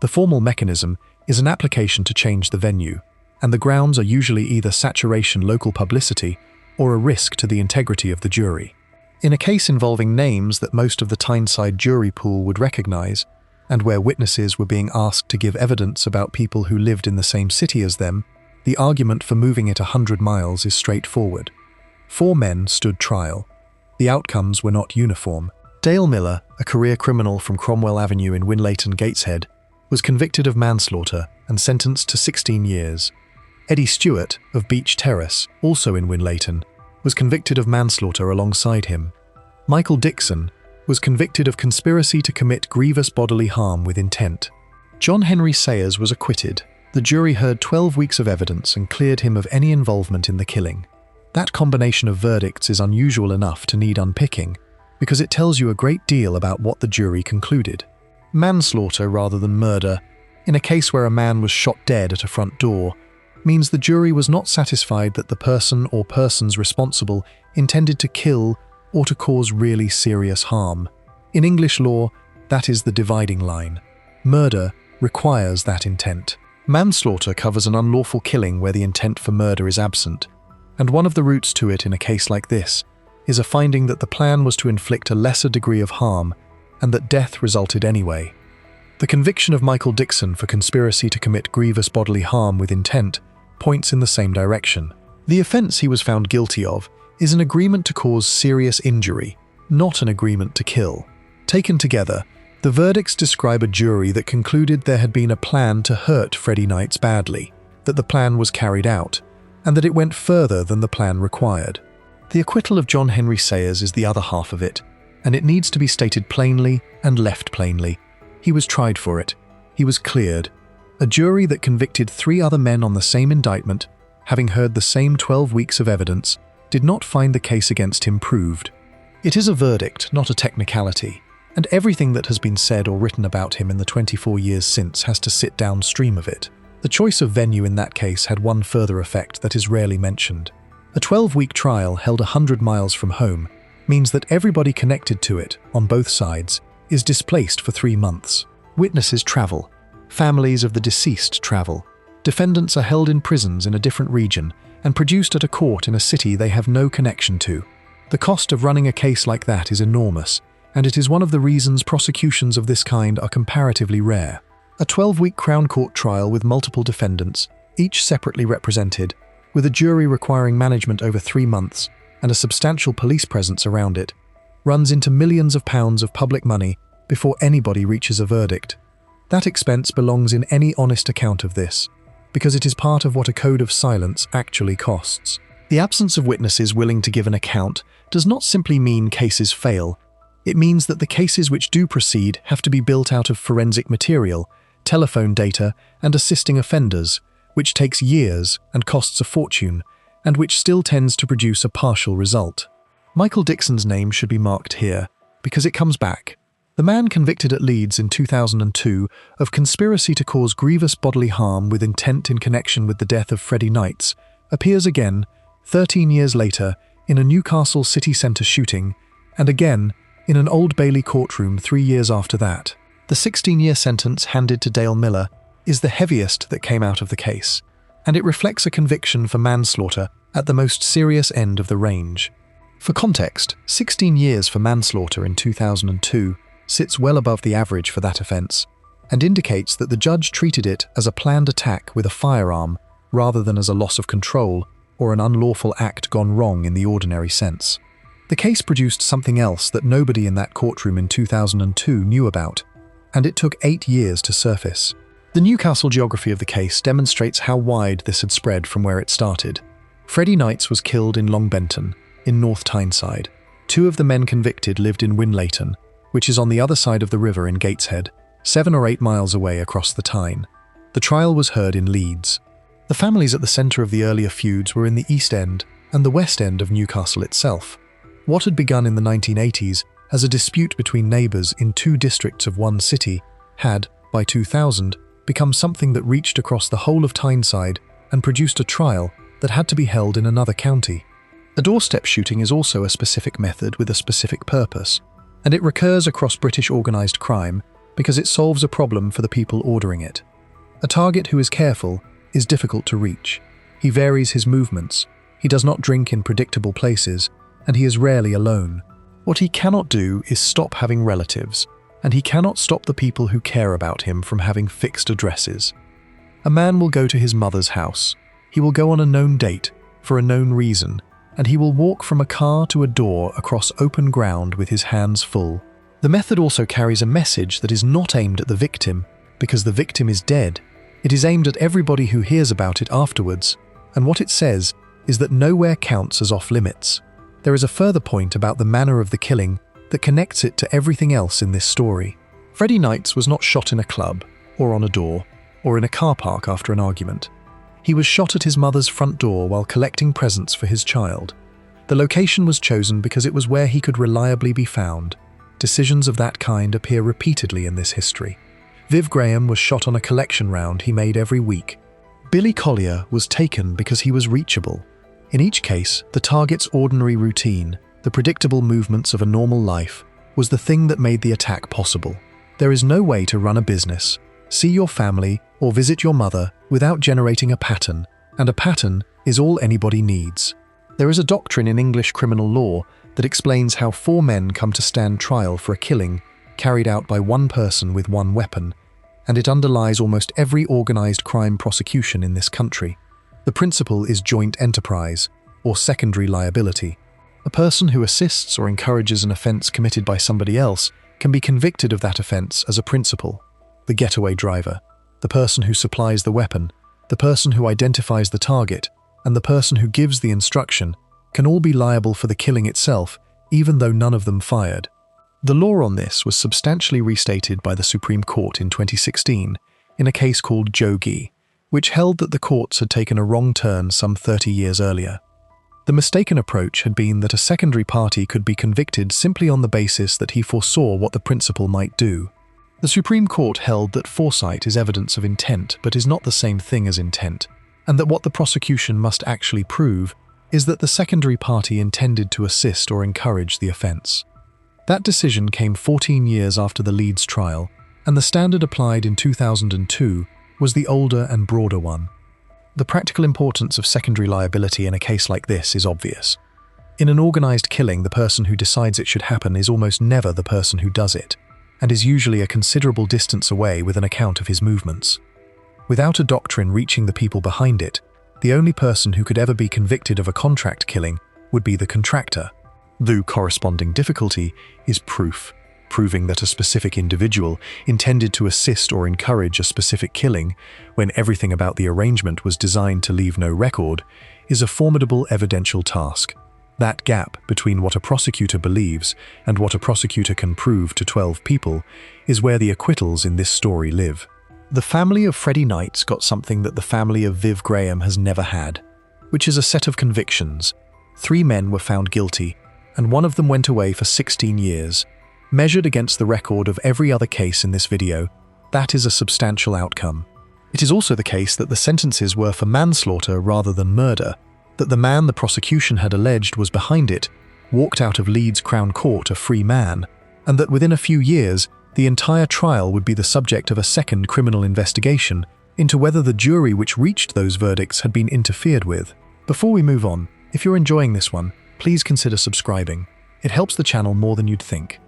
The formal mechanism is an application to change the venue, and the grounds are usually either saturation local publicity or a risk to the integrity of the jury. In a case involving names that most of the Tyneside jury pool would recognise, and where witnesses were being asked to give evidence about people who lived in the same city as them, the argument for moving it 100 miles is straightforward. 4 men stood trial. The outcomes were not uniform. Dale Miller, a career criminal from Cromwell Avenue in Winlayton, Gateshead, was convicted of manslaughter and sentenced to 16 years. Eddie Stewart, of Beach Terrace, also in Winlayton, was convicted of manslaughter alongside him. Michael Dixon was convicted of conspiracy to commit grievous bodily harm with intent. John Henry Sayers was acquitted. The jury heard 12 weeks of evidence and cleared him of any involvement in the killing. That combination of verdicts is unusual enough to need unpicking, because it tells you a great deal about what the jury concluded. Manslaughter rather than murder, in a case where a man was shot dead at a front door, means the jury was not satisfied that the person or persons responsible intended to kill or to cause really serious harm. In English law, that is the dividing line. Murder requires that intent. Manslaughter covers an unlawful killing where the intent for murder is absent, and one of the routes to it in a case like this is a finding that the plan was to inflict a lesser degree of harm and that death resulted anyway. The conviction of Michael Dixon for conspiracy to commit grievous bodily harm with intent points in the same direction. The offence he was found guilty of is an agreement to cause serious injury, not an agreement to kill. Taken together, the verdicts describe a jury that concluded there had been a plan to hurt Freddie Knights badly, that the plan was carried out, and that it went further than the plan required. The acquittal of John Henry Sayers is the other half of it, and it needs to be stated plainly and left plainly. He was tried for it. He was cleared. A jury that convicted 3 other men on the same indictment, having heard the same 12 weeks of evidence, did not find the case against him proved. It is a verdict, not a technicality, and everything that has been said or written about him in the 24 years since has to sit downstream of it. The choice of venue in that case had one further effect that is rarely mentioned. A 12-week trial held 100 miles from home means that everybody connected to it, on both sides, is displaced for 3 months. Witnesses travel. Families of the deceased travel. Defendants are held in prisons in a different region and produced at a court in a city they have no connection to. The cost of running a case like that is enormous, and it is one of the reasons prosecutions of this kind are comparatively rare. A 12-week Crown Court trial with multiple defendants, each separately represented, with a jury requiring management over 3 months and a substantial police presence around it, runs into millions of pounds of public money before anybody reaches a verdict. That expense belongs in any honest account of this, because it is part of what a code of silence actually costs. The absence of witnesses willing to give an account does not simply mean cases fail. It means that the cases which do proceed have to be built out of forensic material, telephone data, and assisting offenders, which takes years and costs a fortune, and which still tends to produce a partial result. Michael Dixon's name should be marked here, because it comes back. The man convicted at Leeds in 2002 of conspiracy to cause grievous bodily harm with intent in connection with the death of Freddie Knights appears again, 13 years later, in a Newcastle city centre shooting, and again, in an Old Bailey courtroom 3 years after that. The 16-year sentence handed to Dale Miller is the heaviest that came out of the case, and it reflects a conviction for manslaughter at the most serious end of the range. For context, 16 years for manslaughter in 2002 sits well above the average for that offence, and indicates that the judge treated it as a planned attack with a firearm rather than as a loss of control or an unlawful act gone wrong in the ordinary sense. The case produced something else that nobody in that courtroom in 2002 knew about, and it took 8 years to surface. The Newcastle geography of the case demonstrates how wide this had spread from where it started. Freddie Knights was killed in Long Benton, in North Tyneside. 2 of the men convicted lived in Winlayton, which is on the other side of the river in Gateshead, 7 or 8 miles away across the Tyne. The trial was heard in Leeds. The families at the centre of the earlier feuds were in the East End and the West End of Newcastle itself. What had begun in the 1980s as a dispute between neighbours in 2 districts of one city had, by 2000, become something that reached across the whole of Tyneside and produced a trial that had to be held in another county. A doorstep shooting is also a specific method with a specific purpose, and it recurs across British organised crime because it solves a problem for the people ordering it. A target who is careful is difficult to reach. He varies his movements, he does not drink in predictable places, and he is rarely alone. What he cannot do is stop having relatives, and he cannot stop the people who care about him from having fixed addresses. A man will go to his mother's house. He will go on a known date, for a known reason, and he will walk from a car to a door across open ground with his hands full. The method also carries a message that is not aimed at the victim, because the victim is dead. It is aimed at everybody who hears about it afterwards, and what it says is that nowhere counts as off-limits. There is a further point about the manner of the killing that connects it to everything else in this story. Freddie Knights was not shot in a club, or on a door, or in a car park after an argument. He was shot at his mother's front door while collecting presents for his child. The location was chosen because it was where he could reliably be found. Decisions of that kind appear repeatedly in this history. Viv Graham was shot on a collection round he made every week. Billy Collier was taken because he was reachable. In each case, the target's ordinary routine, the predictable movements of a normal life, was the thing that made the attack possible. There is no way to run a business, see your family, or visit your mother without generating a pattern, and a pattern is all anybody needs. There is a doctrine in English criminal law that explains how 4 men come to stand trial for a killing carried out by one person with one weapon, and it underlies almost every organised crime prosecution in this country. The principle is joint enterprise, or secondary liability. A person who assists or encourages an offence committed by somebody else can be convicted of that offence as a principal. The getaway driver, the person who supplies the weapon, the person who identifies the target, and the person who gives the instruction can all be liable for the killing itself, even though none of them fired. The law on this was substantially restated by the Supreme Court in 2016 in a case called Jogi, which held that the courts had taken a wrong turn some 30 years earlier. The mistaken approach had been that a secondary party could be convicted simply on the basis that he foresaw what the principal might do. The Supreme Court held that foresight is evidence of intent but is not the same thing as intent, and that what the prosecution must actually prove is that the secondary party intended to assist or encourage the offence. That decision came 14 years after the Leeds trial, and the standard applied in 2002 was the older and broader one. The practical importance of secondary liability in a case like this is obvious. In an organised killing, the person who decides it should happen is almost never the person who does it, and is usually a considerable distance away with an account of his movements. Without a doctrine reaching the people behind it, the only person who could ever be convicted of a contract killing would be the contractor. The corresponding difficulty is proof. Proving that a specific individual intended to assist or encourage a specific killing, when everything about the arrangement was designed to leave no record, is a formidable evidential task. That gap between what a prosecutor believes and what a prosecutor can prove to 12 people is where the acquittals in this story live. The family of Freddie Knights got something that the family of Viv Graham has never had, which is a set of convictions. 3 men were found guilty, and one of them went away for 16 years. Measured against the record of every other case in this video, that is a substantial outcome. It is also the case that the sentences were for manslaughter rather than murder, that the man the prosecution had alleged was behind it walked out of Leeds Crown Court a free man, and that within a few years, the entire trial would be the subject of a second criminal investigation into whether the jury which reached those verdicts had been interfered with. Before we move on, if you're enjoying this one, please consider subscribing. It helps the channel more than you'd think.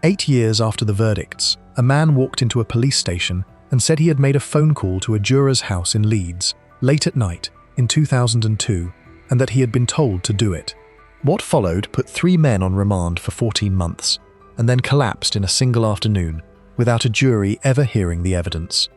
8 years after the verdicts, a man walked into a police station and said he had made a phone call to a juror's house in Leeds, late at night, in 2002, and that he had been told to do it. What followed put 3 men on remand for 14 months, and then collapsed in a single afternoon, without a jury ever hearing the evidence.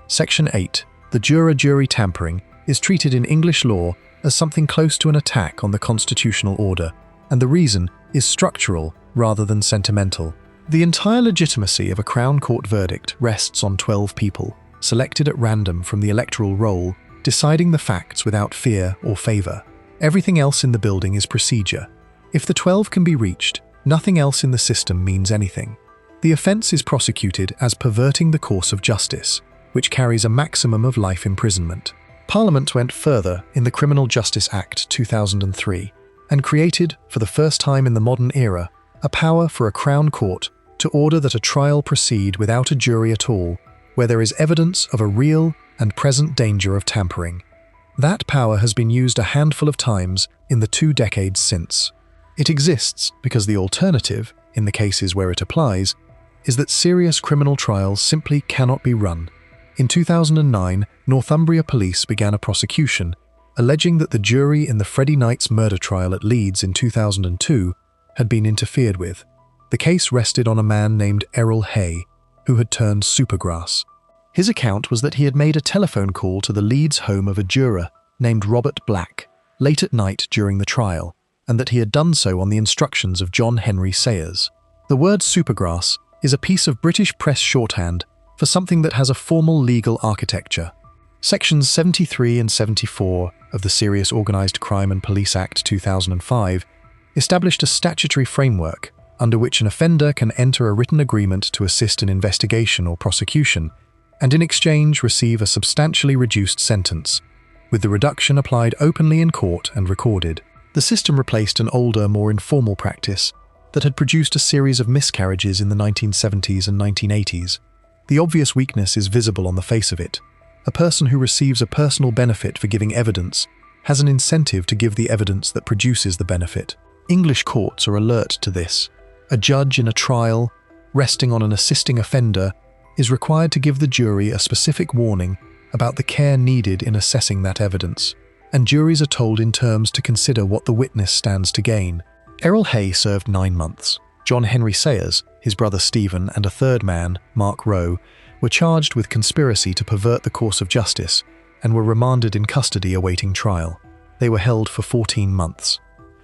Section 8, the juror-jury tampering, is treated in English law as something close to an attack on the constitutional order, and the reason is structural rather than sentimental. The entire legitimacy of a Crown Court verdict rests on 12 people, selected at random from the electoral roll, deciding the facts without fear or favour. Everything else in the building is procedure. If the 12 can be reached, nothing else in the system means anything. The offence is prosecuted as perverting the course of justice, which carries a maximum of life imprisonment. Parliament went further in the Criminal Justice Act 2003 and created, for the first time in the modern era, a power for a Crown Court to order that a trial proceed without a jury at all, where there is evidence of a real and present danger of tampering. That power has been used a handful of times in the 2 decades since. It exists because the alternative, in the cases where it applies, is that serious criminal trials simply cannot be run. In 2009, Northumbria Police began a prosecution, alleging that the jury in the Freddie Knights murder trial at Leeds in 2002 had been interfered with. The case rested on a man named Errol Hay, who had turned supergrass. His account was that he had made a telephone call to the Leeds home of a juror named Robert Black, late at night during the trial, and that he had done so on the instructions of John Henry Sayers. The word supergrass is a piece of British press shorthand for something that has a formal legal architecture. Sections 73 and 74 of the Serious Organised Crime and Police Act 2005 established a statutory framework under which an offender can enter a written agreement to assist an investigation or prosecution, and in exchange receive a substantially reduced sentence, with the reduction applied openly in court and recorded. The system replaced an older, more informal practice that had produced a series of miscarriages in the 1970s and 1980s. The obvious weakness is visible on the face of it. A person who receives a personal benefit for giving evidence has an incentive to give the evidence that produces the benefit. English courts are alert to this. A judge in a trial, resting on an assisting offender, is required to give the jury a specific warning about the care needed in assessing that evidence, and juries are told in terms to consider what the witness stands to gain. Errol Hay served 9 months. John Henry Sayers, his brother Stephen, and a third man, Mark Rowe, were charged with conspiracy to pervert the course of justice and were remanded in custody awaiting trial. They were held for 14 months.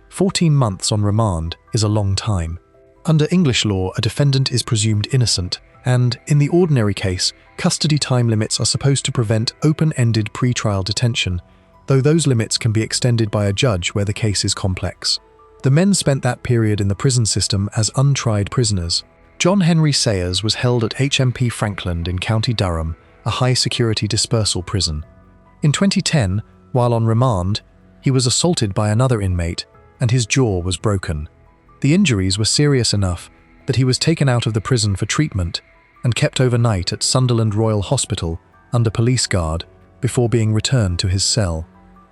14 months on remand is a long time. Under English law, a defendant is presumed innocent, and, in the ordinary case, custody time limits are supposed to prevent open-ended pre-trial detention, though those limits can be extended by a judge where the case is complex. The men spent that period in the prison system as untried prisoners. John Henry Sayers was held at HMP Frankland in County Durham, a high-security dispersal prison. In 2010, while on remand, he was assaulted by another inmate and his jaw was broken. The injuries were serious enough that he was taken out of the prison for treatment and kept overnight at Sunderland Royal Hospital under police guard before being returned to his cell.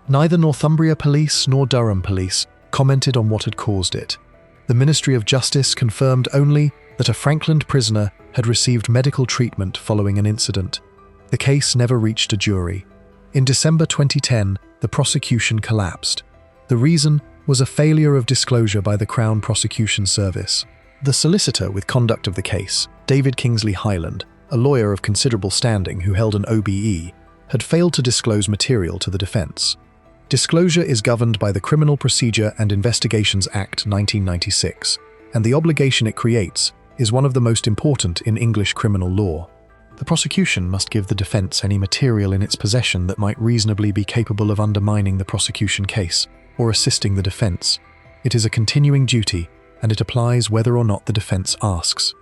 Neither Northumbria Police nor Durham Police commented on what had caused it. The Ministry of Justice confirmed only that a Frankland prisoner had received medical treatment following an incident. The case never reached a jury. In December 2010, the prosecution collapsed. The reason was a failure of disclosure by the Crown Prosecution Service. The solicitor with conduct of the case, David Kingsley Highland, a lawyer of considerable standing who held an OBE, had failed to disclose material to the defence. Disclosure is governed by the Criminal Procedure and Investigations Act 1996, and the obligation it creates is one of the most important in English criminal law. The prosecution must give the defence any material in its possession that might reasonably be capable of undermining the prosecution case or assisting the defence. It is a continuing duty, and it applies whether or not the defence asks.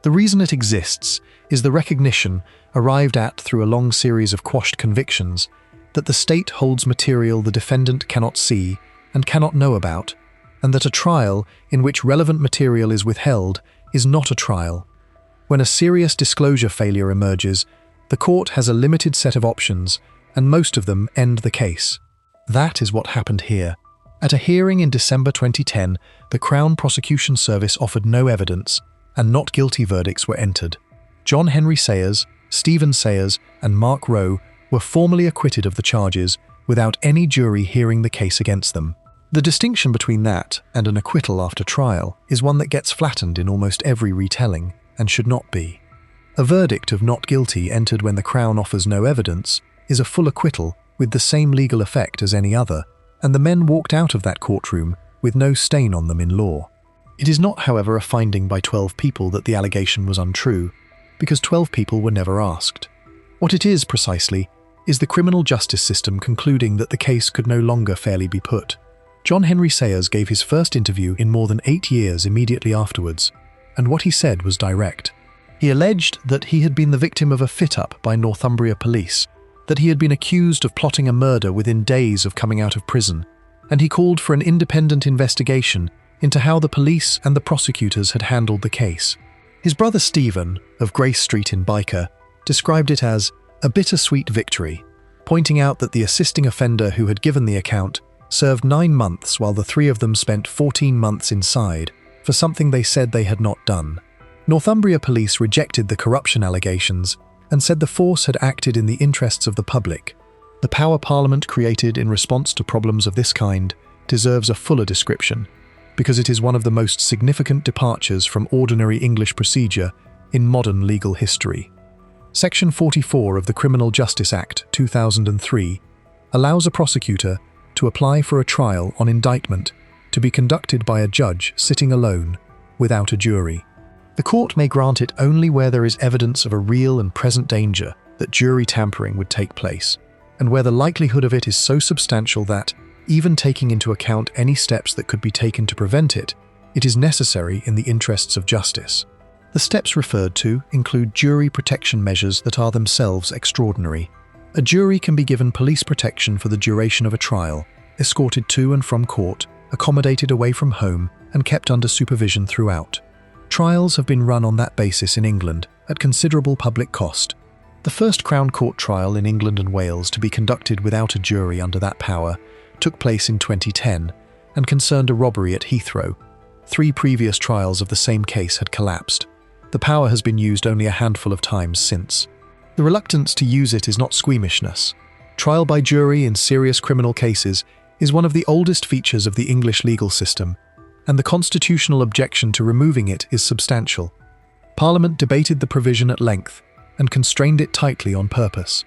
The reason it exists is the recognition, arrived at through a long series of quashed convictions, that the state holds material the defendant cannot see and cannot know about, and that a trial in which relevant material is withheld is not a trial. When a serious disclosure failure emerges, the court has a limited set of options, and most of them end the case. That is what happened here. At a hearing in December 2010, the Crown Prosecution Service offered no evidence, and not guilty verdicts were entered. John Henry Sayers, Stephen Sayers, and Mark Rowe were formally acquitted of the charges without any jury hearing the case against them. The distinction between that and an acquittal after trial is one that gets flattened in almost every retelling, and should not be. A verdict of not guilty entered when the Crown offers no evidence is a full acquittal with the same legal effect as any other, and the men walked out of that courtroom with no stain on them in law. It is not, however, a finding by 12 people that the allegation was untrue, because 12 people were never asked. What it is, precisely, is the criminal justice system concluding that the case could no longer fairly be put. John Henry Sayers gave his first interview in more than 8 years immediately afterwards, and what he said was direct. He alleged that he had been the victim of a fit-up by Northumbria Police, that he had been accused of plotting a murder within days of coming out of prison, and he called for an independent investigation into how the police and the prosecutors had handled the case. His brother Stephen, of Grace Street in Byker, described it as a bittersweet victory, pointing out that the assisting offender who had given the account served 9 months while the 3 of them spent 14 months inside for something they said they had not done. Northumbria Police rejected the corruption allegations and said the force had acted in the interests of the public. The power Parliament created in response to problems of this kind deserves a fuller description, because it is one of the most significant departures from ordinary English procedure in modern legal history. Section 44 of the Criminal Justice Act 2003 allows a prosecutor to apply for a trial on indictment to be conducted by a judge sitting alone, without a jury. The court may grant it only where there is evidence of a real and present danger that jury tampering would take place, and where the likelihood of it is so substantial that, even taking into account any steps that could be taken to prevent it, it is necessary in the interests of justice. The steps referred to include jury protection measures that are themselves extraordinary. A jury can be given police protection for the duration of a trial, escorted to and from court, accommodated away from home, and kept under supervision throughout. Trials have been run on that basis in England at considerable public cost. The first Crown Court trial in England and Wales to be conducted without a jury under that power took place in 2010 and concerned a robbery at Heathrow. 3 previous trials of the same case had collapsed. The power has been used only a handful of times since. The reluctance to use it is not squeamishness. Trial by jury in serious criminal cases is one of the oldest features of the English legal system, and the constitutional objection to removing it is substantial. Parliament debated the provision at length and constrained it tightly on purpose.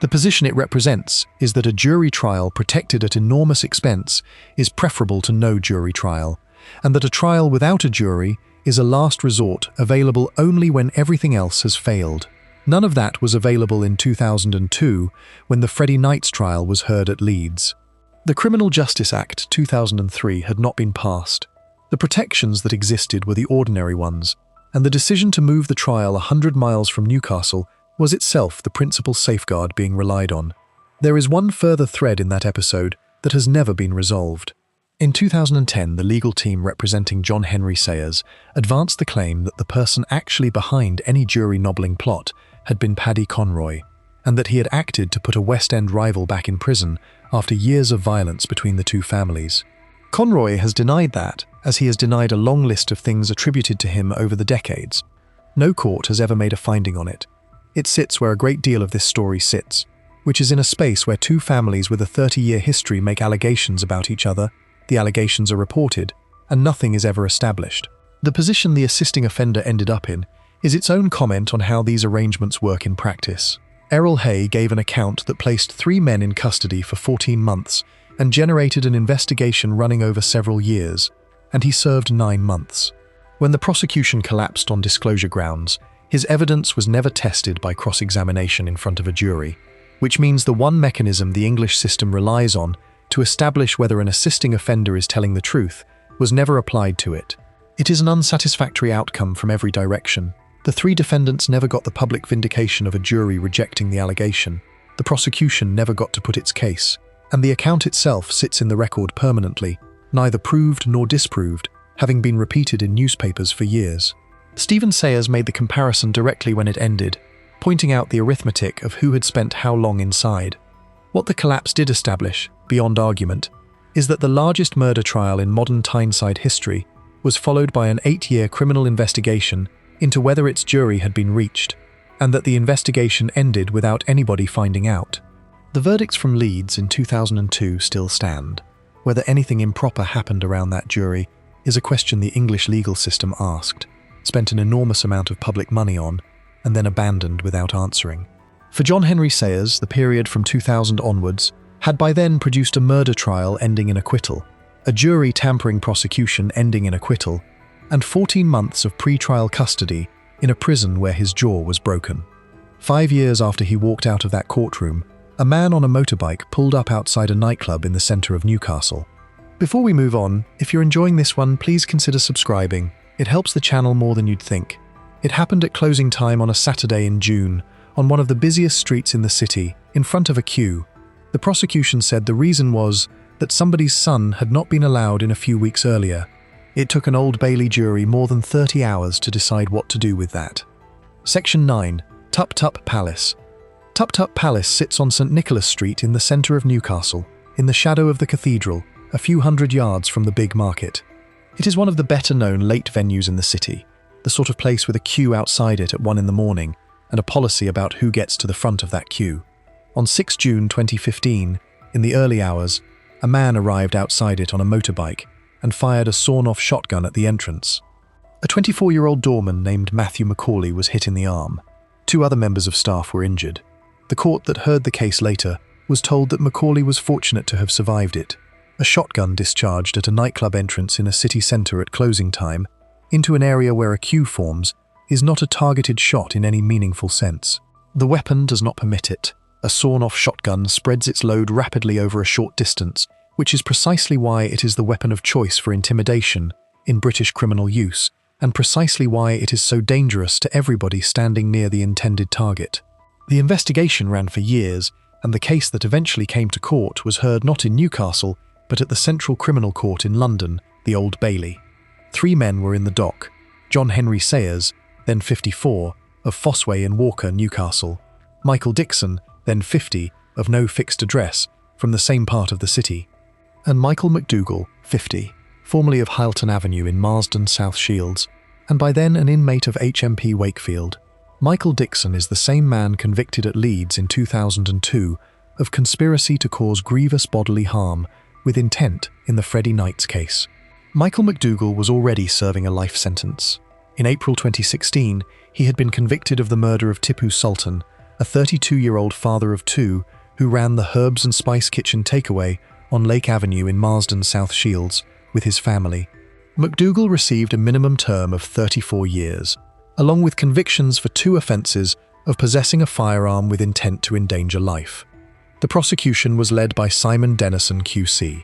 The position it represents is that a jury trial protected at enormous expense is preferable to no jury trial, and that a trial without a jury is a last resort available only when everything else has failed. None of that was available in 2002 when the Freddie Knight's trial was heard at Leeds. The Criminal Justice Act 2003 had not been passed. The protections that existed were the ordinary ones, and the decision to move the trial 100 miles from Newcastle was itself the principal safeguard being relied on. There is one further thread in that episode that has never been resolved. In 2010, the legal team representing John Henry Sayers advanced the claim that the person actually behind any jury-nobbling plot had been Paddy Conroy, and that he had acted to put a West End rival back in prison after years of violence between the two families. Conroy has denied that, as he has denied a long list of things attributed to him over the decades. No court has ever made a finding on it. It sits where a great deal of this story sits, which is in a space where two families with a 30-year history make allegations about each other, the allegations are reported, and nothing is ever established. The position the assisting offender ended up in is its own comment on how these arrangements work in practice. Errol Hay gave an account that placed 3 men in custody for 14 months and generated an investigation running over several years, and he served 9 months. When the prosecution collapsed on disclosure grounds, his evidence was never tested by cross-examination in front of a jury, which means the one mechanism the English system relies on to establish whether an assisting offender is telling the truth was never applied to it. It is an unsatisfactory outcome from every direction. The 3 defendants never got the public vindication of a jury rejecting the allegation, the prosecution never got to put its case, and the account itself sits in the record permanently, neither proved nor disproved, having been repeated in newspapers for years. Stephen Sayers made the comparison directly when it ended, pointing out the arithmetic of who had spent how long inside. What the collapse did establish, beyond argument, is that the largest murder trial in modern Tyneside history was followed by an 8-year criminal investigation into whether its jury had been reached, and that the investigation ended without anybody finding out. The verdicts from Leeds in 2002 still stand. Whether anything improper happened around that jury is a question the English legal system asked, spent an enormous amount of public money on, and then abandoned without answering. For John Henry Sayers, the period from 2000 onwards had by then produced a murder trial ending in acquittal, a jury tampering prosecution ending in acquittal, and 14 months of pre-trial custody in a prison where his jaw was broken. 5 years after he walked out of that courtroom, a man on a motorbike pulled up outside a nightclub in the centre of Newcastle. Before we move on, if you're enjoying this one, please consider subscribing. It helps the channel more than you'd think. It happened at closing time on a Saturday in June, on one of the busiest streets in the city, in front of a queue. The prosecution said the reason was that somebody's son had not been allowed in a few weeks earlier. It took an Old Bailey jury more than 30 hours to decide what to do with that. Section 9. Tup Tup Palace. Tup Tup Palace sits on St Nicholas Street in the centre of Newcastle, in the shadow of the cathedral, a few hundred yards from the big market. It is one of the better-known late venues in the city, the sort of place with a queue outside it at 1 in the morning, and a policy about who gets to the front of that queue. On 6 June 2015, in the early hours, a man arrived outside it on a motorbike and fired a sawn-off shotgun at the entrance. A 24-year-old doorman named Matthew Macaulay was hit in the arm. 2 other members of staff were injured. The court that heard the case later was told that Macaulay was fortunate to have survived it. A shotgun discharged at a nightclub entrance in a city centre at closing time, into an area where a queue forms, is not a targeted shot in any meaningful sense. The weapon does not permit it. A sawn-off shotgun spreads its load rapidly over a short distance, which is precisely why it is the weapon of choice for intimidation in British criminal use, and precisely why it is so dangerous to everybody standing near the intended target. The investigation ran for years, and the case that eventually came to court was heard not in Newcastle, but at the Central Criminal Court in London, the Old Bailey. 3 men were in the dock: John Henry Sayers, then 54, of Fossway in Walker, Newcastle; Michael Dixon, then 50, of no fixed address, from the same part of the city; and Michael McDougall, 50, formerly of Hylton Avenue in Marsden, South Shields, and by then an inmate of HMP Wakefield. Michael Dixon is the same man convicted at Leeds in 2002 of conspiracy to cause grievous bodily harm with intent in the Freddie Knights case. Michael McDougall was already serving a life sentence. In April 2016, he had been convicted of the murder of Tipu Sultan, a 32-year-old father of 2 who ran the Herbs and Spice Kitchen takeaway on Lake Avenue in Marsden, South Shields, with his family. McDougall received a minimum term of 34 years, along with convictions for 2 offences of possessing a firearm with intent to endanger life. The prosecution was led by Simon Dennison QC.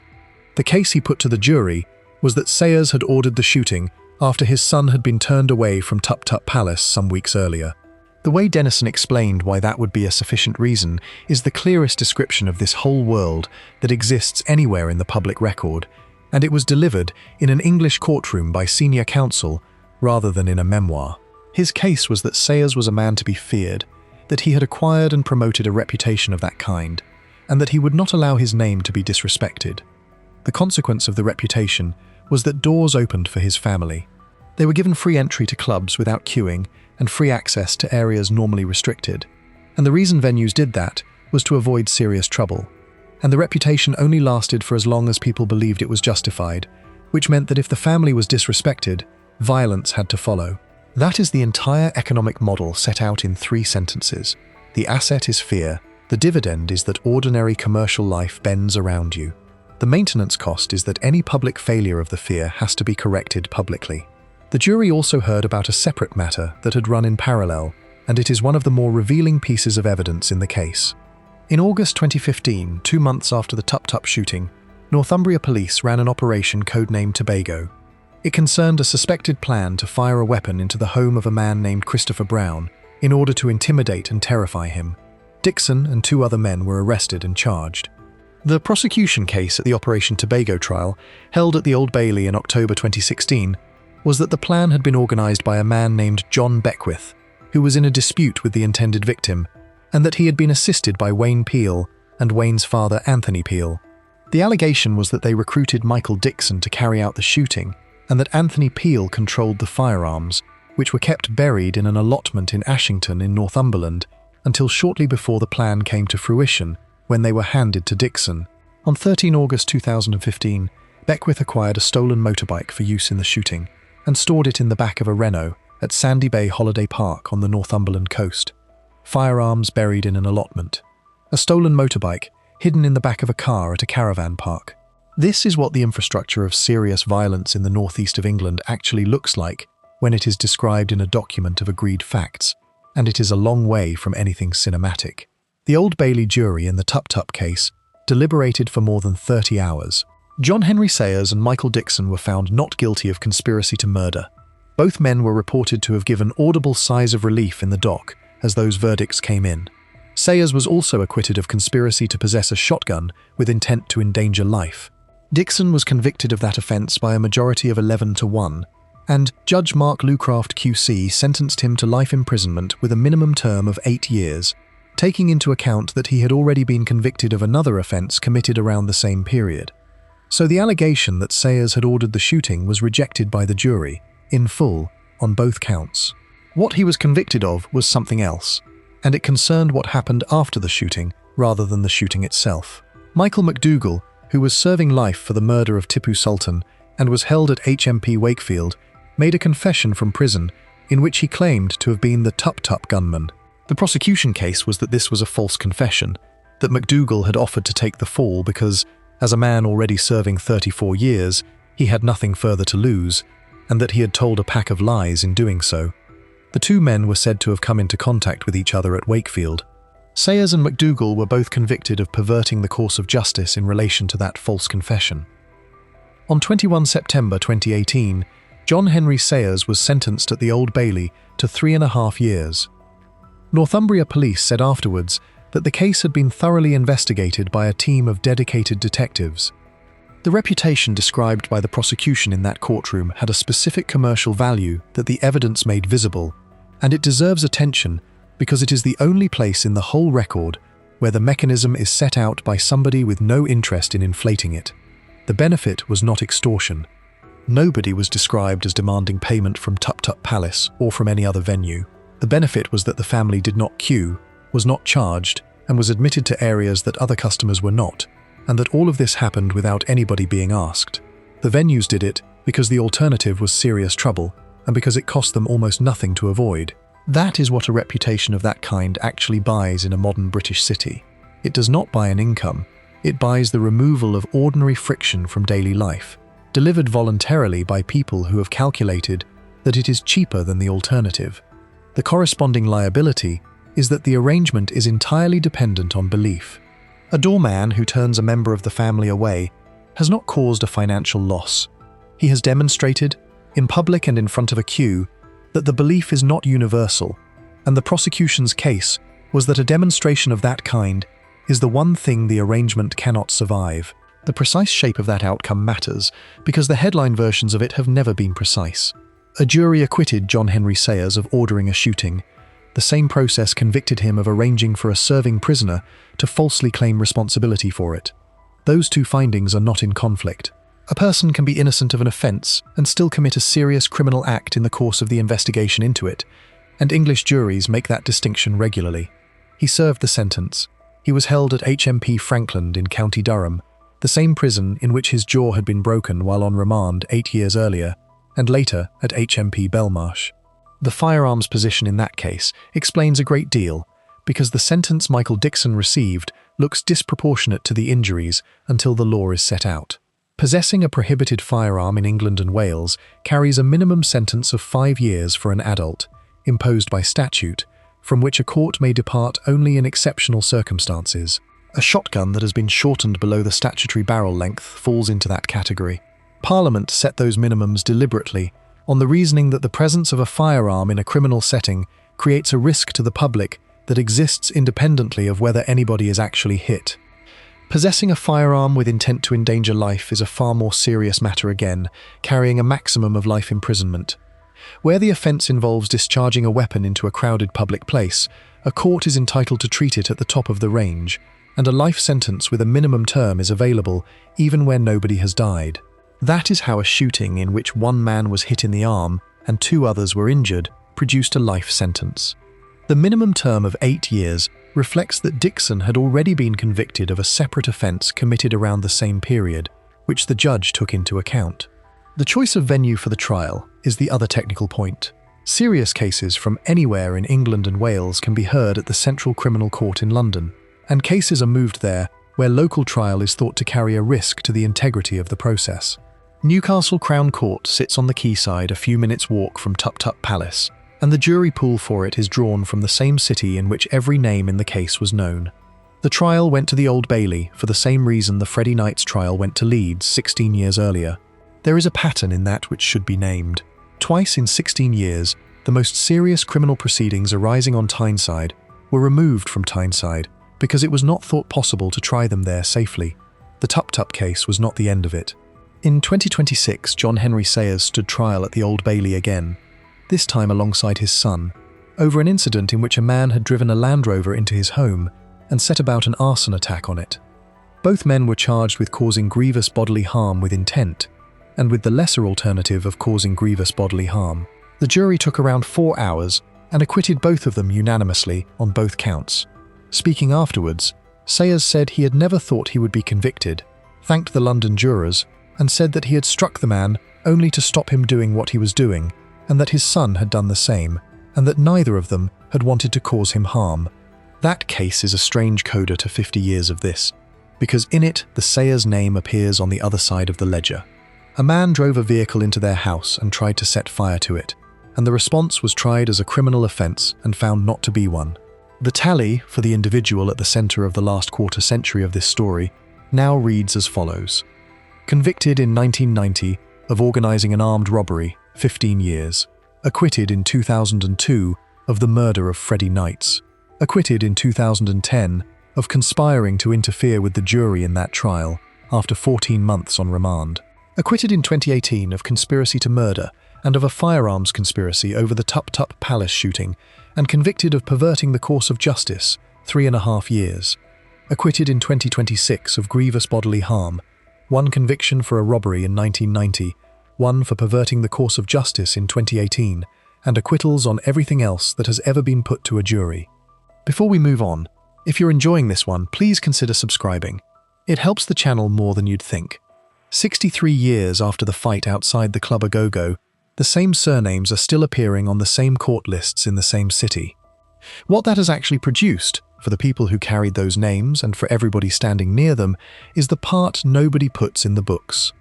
The case he put to the jury was that Sayers had ordered the shooting after his son had been turned away from Tup Tup Palace some weeks earlier. The way Denison explained why that would be a sufficient reason is the clearest description of this whole world that exists anywhere in the public record, and it was delivered in an English courtroom by senior counsel rather than in a memoir. His case was that Sayers was a man to be feared, that he had acquired and promoted a reputation of that kind, and that he would not allow his name to be disrespected. The consequence of the reputation was that doors opened for his family. They were given free entry to clubs without queuing and free access to areas normally restricted. And the reason venues did that was to avoid serious trouble. And the reputation only lasted for as long as people believed it was justified, which meant that if the family was disrespected, violence had to follow. That is the entire economic model set out in 3 sentences. The asset is fear. The dividend is that ordinary commercial life bends around you. The maintenance cost is that any public failure of the fear has to be corrected publicly. The jury also heard about a separate matter that had run in parallel, and it is one of the more revealing pieces of evidence in the case. In August 2015, 2 months after the Tup Tup shooting, Northumbria police ran an operation codenamed Tobago. It concerned a suspected plan to fire a weapon into the home of a man named Christopher Brown in order to intimidate and terrify him. Dixon and 2 other men were arrested and charged. The prosecution case at the Operation Tobago trial, held at the Old Bailey in October 2016, was that the plan had been organised by a man named John Beckwith, who was in a dispute with the intended victim, and that he had been assisted by Wayne Peel and Wayne's father Anthony Peel. The allegation was that they recruited Michael Dixon to carry out the shooting, and that Anthony Peel controlled the firearms, which were kept buried in an allotment in Ashington in Northumberland until shortly before the plan came to fruition, when they were handed to Dixon. On 13 August 2015, Beckwith acquired a stolen motorbike for use in the shooting, and stored it in the back of a Renault at Sandy Bay Holiday Park on the Northumberland coast. Firearms buried in an allotment. A stolen motorbike hidden in the back of a car at a caravan park. This is what the infrastructure of serious violence in the northeast of England actually looks like when it is described in a document of agreed facts, and it is a long way from anything cinematic. The Old Bailey jury in the Tup Tup case deliberated for more than 30 hours. John Henry Sayers and Michael Dixon were found not guilty of conspiracy to murder. Both men were reported to have given audible sighs of relief in the dock as those verdicts came in. Sayers was also acquitted of conspiracy to possess a shotgun with intent to endanger life. Dixon was convicted of that offence by a majority of 11-1, and Judge Mark Lucraft QC sentenced him to life imprisonment with a minimum term of 8 years, taking into account that he had already been convicted of another offence committed around the same period. So the allegation that Sayers had ordered the shooting was rejected by the jury, in full, on both counts. What he was convicted of was something else, and it concerned what happened after the shooting rather than the shooting itself. Michael McDougall, who was serving life for the murder of Tipu Sultan and was held at HMP Wakefield, made a confession from prison in which he claimed to have been the Tup Tup gunman. The prosecution case was that this was a false confession, that McDougall had offered to take the fall because, as a man already serving 34 years, he had nothing further to lose, and that he had told a pack of lies in doing so. The 2 men were said to have come into contact with each other at Wakefield. Sayers and McDougall were both convicted of perverting the course of justice in relation to that false confession. On 21 September 2018, John Henry Sayers was sentenced at the Old Bailey to 3.5 years. Northumbria police said afterwards that the case had been thoroughly investigated by a team of dedicated detectives. The reputation described by the prosecution in that courtroom had a specific commercial value that the evidence made visible, and it deserves attention because it is the only place in the whole record where the mechanism is set out by somebody with no interest in inflating it. The benefit was not extortion. Nobody was described as demanding payment from Tup Tup Palace or from any other venue. The benefit was that the family did not queue, was not charged, and was admitted to areas that other customers were not, and that all of this happened without anybody being asked. The venues did it because the alternative was serious trouble, and because it cost them almost nothing to avoid. That is what a reputation of that kind actually buys in a modern British city. It does not buy an income, it buys the removal of ordinary friction from daily life, delivered voluntarily by people who have calculated that it is cheaper than the alternative. The corresponding liability is that the arrangement is entirely dependent on belief. A doorman who turns a member of the family away has not caused a financial loss. He has demonstrated in public and in front of a queue, that the belief is not universal, and the prosecution's case was that a demonstration of that kind is the one thing the arrangement cannot survive. The precise shape of that outcome matters, because the headline versions of it have never been precise. A jury acquitted John Henry Sayers of ordering a shooting. The same process convicted him of arranging for a serving prisoner to falsely claim responsibility for it. Those two findings are not in conflict. A person can be innocent of an offence and still commit a serious criminal act in the course of the investigation into it, and English juries make that distinction regularly. He served the sentence. He was held at HMP Frankland in County Durham, the same prison in which his jaw had been broken while on remand 8 years earlier, and later at HMP Belmarsh. The firearms position in that case explains a great deal, because the sentence Michael Dixon received looks disproportionate to the injuries until the law is set out. Possessing a prohibited firearm in England and Wales carries a minimum sentence of 5 years for an adult, imposed by statute, from which a court may depart only in exceptional circumstances. A shotgun that has been shortened below the statutory barrel length falls into that category. Parliament set those minimums deliberately, on the reasoning that the presence of a firearm in a criminal setting creates a risk to the public that exists independently of whether anybody is actually hit. Possessing a firearm with intent to endanger life is a far more serious matter again, carrying a maximum of life imprisonment. Where the offence involves discharging a weapon into a crowded public place, a court is entitled to treat it at the top of the range, and a life sentence with a minimum term is available even where nobody has died. That is how a shooting in which one man was hit in the arm and 2 others were injured produced a life sentence. The minimum term of 8 years reflects that Dixon had already been convicted of a separate offence committed around the same period, which the judge took into account. The choice of venue for the trial is the other technical point. Serious cases from anywhere in England and Wales can be heard at the Central Criminal Court in London, and cases are moved there where local trial is thought to carry a risk to the integrity of the process. Newcastle Crown Court sits on the quayside a few minutes' walk from Tup Tup Palace, and the jury pool for it is drawn from the same city in which every name in the case was known. The trial went to the Old Bailey for the same reason the Freddie Knights trial went to Leeds 16 years earlier. There is a pattern in that which should be named. Twice in 16 years, the most serious criminal proceedings arising on Tyneside were removed from Tyneside because it was not thought possible to try them there safely. The Tup Tup case was not the end of it. In 2026, John Henry Sayers stood trial at the Old Bailey again, this time alongside his son, over an incident in which a man had driven a Land Rover into his home and set about an arson attack on it. Both men were charged with causing grievous bodily harm with intent, and with the lesser alternative of causing grievous bodily harm. The jury took around 4 hours and acquitted both of them unanimously on both counts. Speaking afterwards, Sayers said he had never thought he would be convicted, thanked the London jurors, and said that he had struck the man only to stop him doing what he was doing, and that his son had done the same, and that neither of them had wanted to cause him harm. That case is a strange coda to 50 years of this, because in it the Sayers name appears on the other side of the ledger. A man drove a vehicle into their house and tried to set fire to it, and the response was tried as a criminal offence and found not to be one. The tally for the individual at the centre of the last quarter century of this story now reads as follows. Convicted in 1990 of organising an armed robbery, 15 years. Acquitted in 2002 of the murder of Freddie Knights. Acquitted in 2010 of conspiring to interfere with the jury in that trial after 14 months on remand. Acquitted in 2018 of conspiracy to murder and of a firearms conspiracy over the Tup Tup Palace shooting, and convicted of perverting the course of justice, 3.5 years. Acquitted in 2026 of grievous bodily harm, 1 conviction for a robbery in 1990, 1 for perverting the course of justice in 2018, and acquittals on everything else that has ever been put to a jury. Before we move on, if you're enjoying this one, please consider subscribing. It helps the channel more than you'd think. 63 years after the fight outside the Club Agogo, the same surnames are still appearing on the same court lists in the same city. What that has actually produced, for the people who carried those names and for everybody standing near them, is the part nobody puts in the books.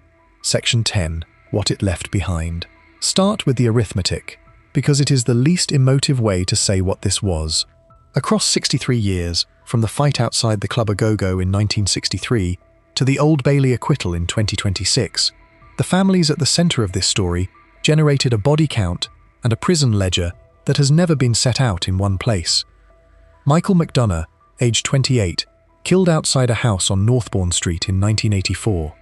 Section 10. What it left behind. Start with the arithmetic, because it is the least emotive way to say what this was. Across 63 years, from the fight outside the Club Agogo in 1963 to the Old Bailey acquittal in 2026, the families at the centre of this story generated a body count and a prison ledger that has never been set out in one place. Michael McDonough, aged 28, killed outside a house on Northbourne Street in 1984.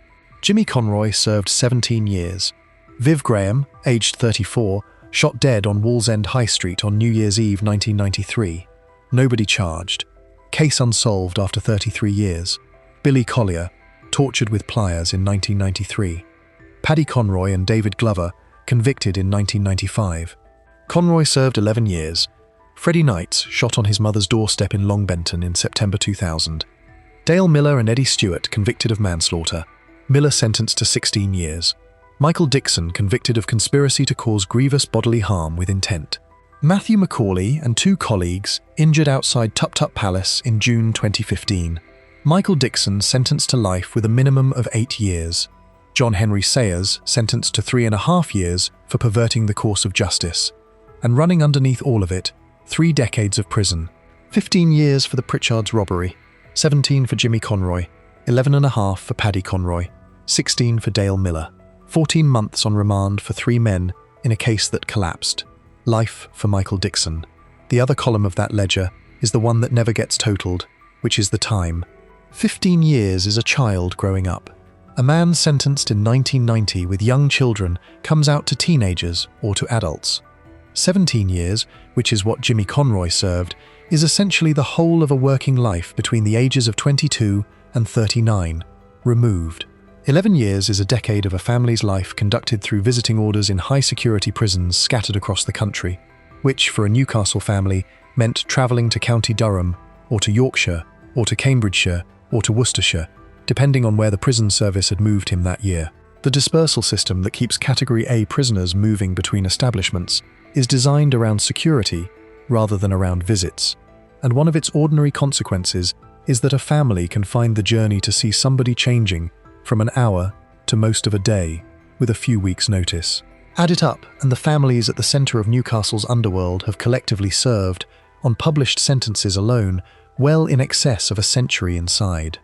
Jimmy Conroy served 17 years. Viv Graham, aged 34, shot dead on Wallsend High Street on New Year's Eve 1993. Nobody charged. Case unsolved after 33 years. Billy Collier, tortured with pliers in 1993. Paddy Conroy and David Glover, convicted in 1995. Conroy served 11 years. Freddie Knights shot on his mother's doorstep in Longbenton in September 2000. Dale Miller and Eddie Stewart convicted of manslaughter. Miller sentenced to 16 years. Michael Dixon convicted of conspiracy to cause grievous bodily harm with intent. Matthew McCauley and 2 colleagues injured outside Tup Tup Palace in June 2015. Michael Dixon sentenced to life with a minimum of 8 years. John Henry Sayers sentenced to 3.5 years for perverting the course of justice. And running underneath all of it, 3 decades of prison. 15 years for the Pritchards' robbery, 17 for Jimmy Conroy, 11.5 for Paddy Conroy, 16 for Dale Miller. 14 months on remand for 3 men in a case that collapsed. Life for Michael Dixon. The other column of that ledger is the one that never gets totaled, which is the time. 15 years is a child growing up. A man sentenced in 1990 with young children comes out to teenagers or to adults. 17 years, which is what Jimmy Conroy served, is essentially the whole of a working life between the ages of 22 and 39, removed. 11 years is a decade of a family's life conducted through visiting orders in high-security prisons scattered across the country, which, for a Newcastle family, meant travelling to County Durham, or to Yorkshire, or to Cambridgeshire, or to Worcestershire, depending on where the prison service had moved him that year. The dispersal system that keeps Category A prisoners moving between establishments is designed around security rather than around visits, and one of its ordinary consequences is that a family can find the journey to see somebody changing from an hour to most of a day with a few weeks' notice. Add it up, and the families at the centre of Newcastle's underworld have collectively served, on published sentences alone, well in excess of a century inside.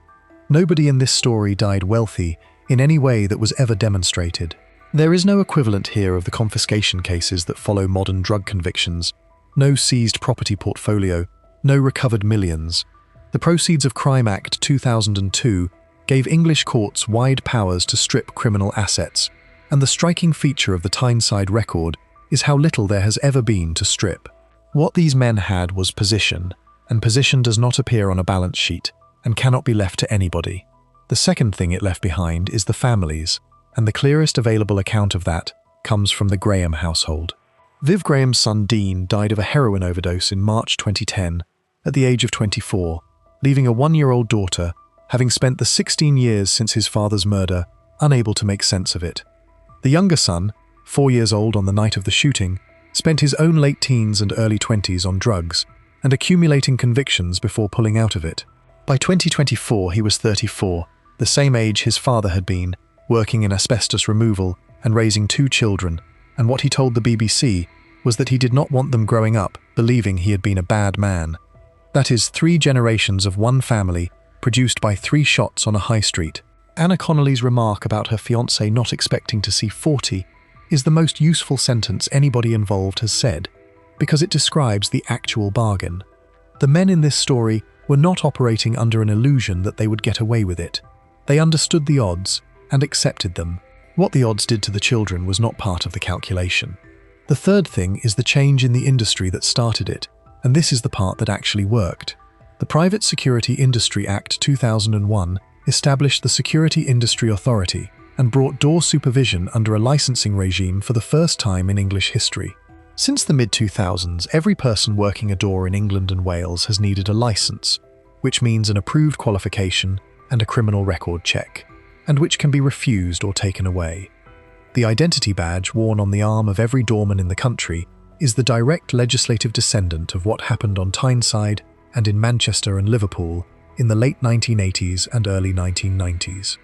Nobody in this story died wealthy in any way that was ever demonstrated. There is no equivalent here of the confiscation cases that follow modern drug convictions, no seized property portfolio, no recovered millions. The Proceeds of Crime Act 2002 gave English courts wide powers to strip criminal assets, and the striking feature of the Tyneside record is how little there has ever been to strip. What these men had was position, and position does not appear on a balance sheet and cannot be left to anybody. The second thing it left behind is the families, and the clearest available account of that comes from the Graham household. Viv Graham's son Dean died of a heroin overdose in March 2010 at the age of 24, leaving a 1-year-old daughter, having spent the 16 years since his father's murder, unable to make sense of it. The younger son, 4 years old on the night of the shooting, spent his own late teens and early 20s on drugs and accumulating convictions before pulling out of it. By 2024, he was 34, the same age his father had been, working in asbestos removal and raising 2 children, and what he told the BBC was that he did not want them growing up believing he had been a bad man. That is 3 generations of one family produced by 3 shots on a high street. Anna Connolly's remark about her fiancé not expecting to see 40 is the most useful sentence anybody involved has said, because it describes the actual bargain. The men in this story were not operating under an illusion that they would get away with it. They understood the odds and accepted them. What the odds did to the children was not part of the calculation. The third thing is the change in the industry that started it, and this is the part that actually worked. The Private Security Industry Act 2001 established the Security Industry Authority and brought door supervision under a licensing regime for the first time in English history. Since the mid-2000s, every person working a door in England and Wales has needed a license, which means an approved qualification and a criminal record check, and which can be refused or taken away. The identity badge worn on the arm of every doorman in the country is the direct legislative descendant of what happened on Tyneside and in Manchester and Liverpool in the late 1980s and early 1990s.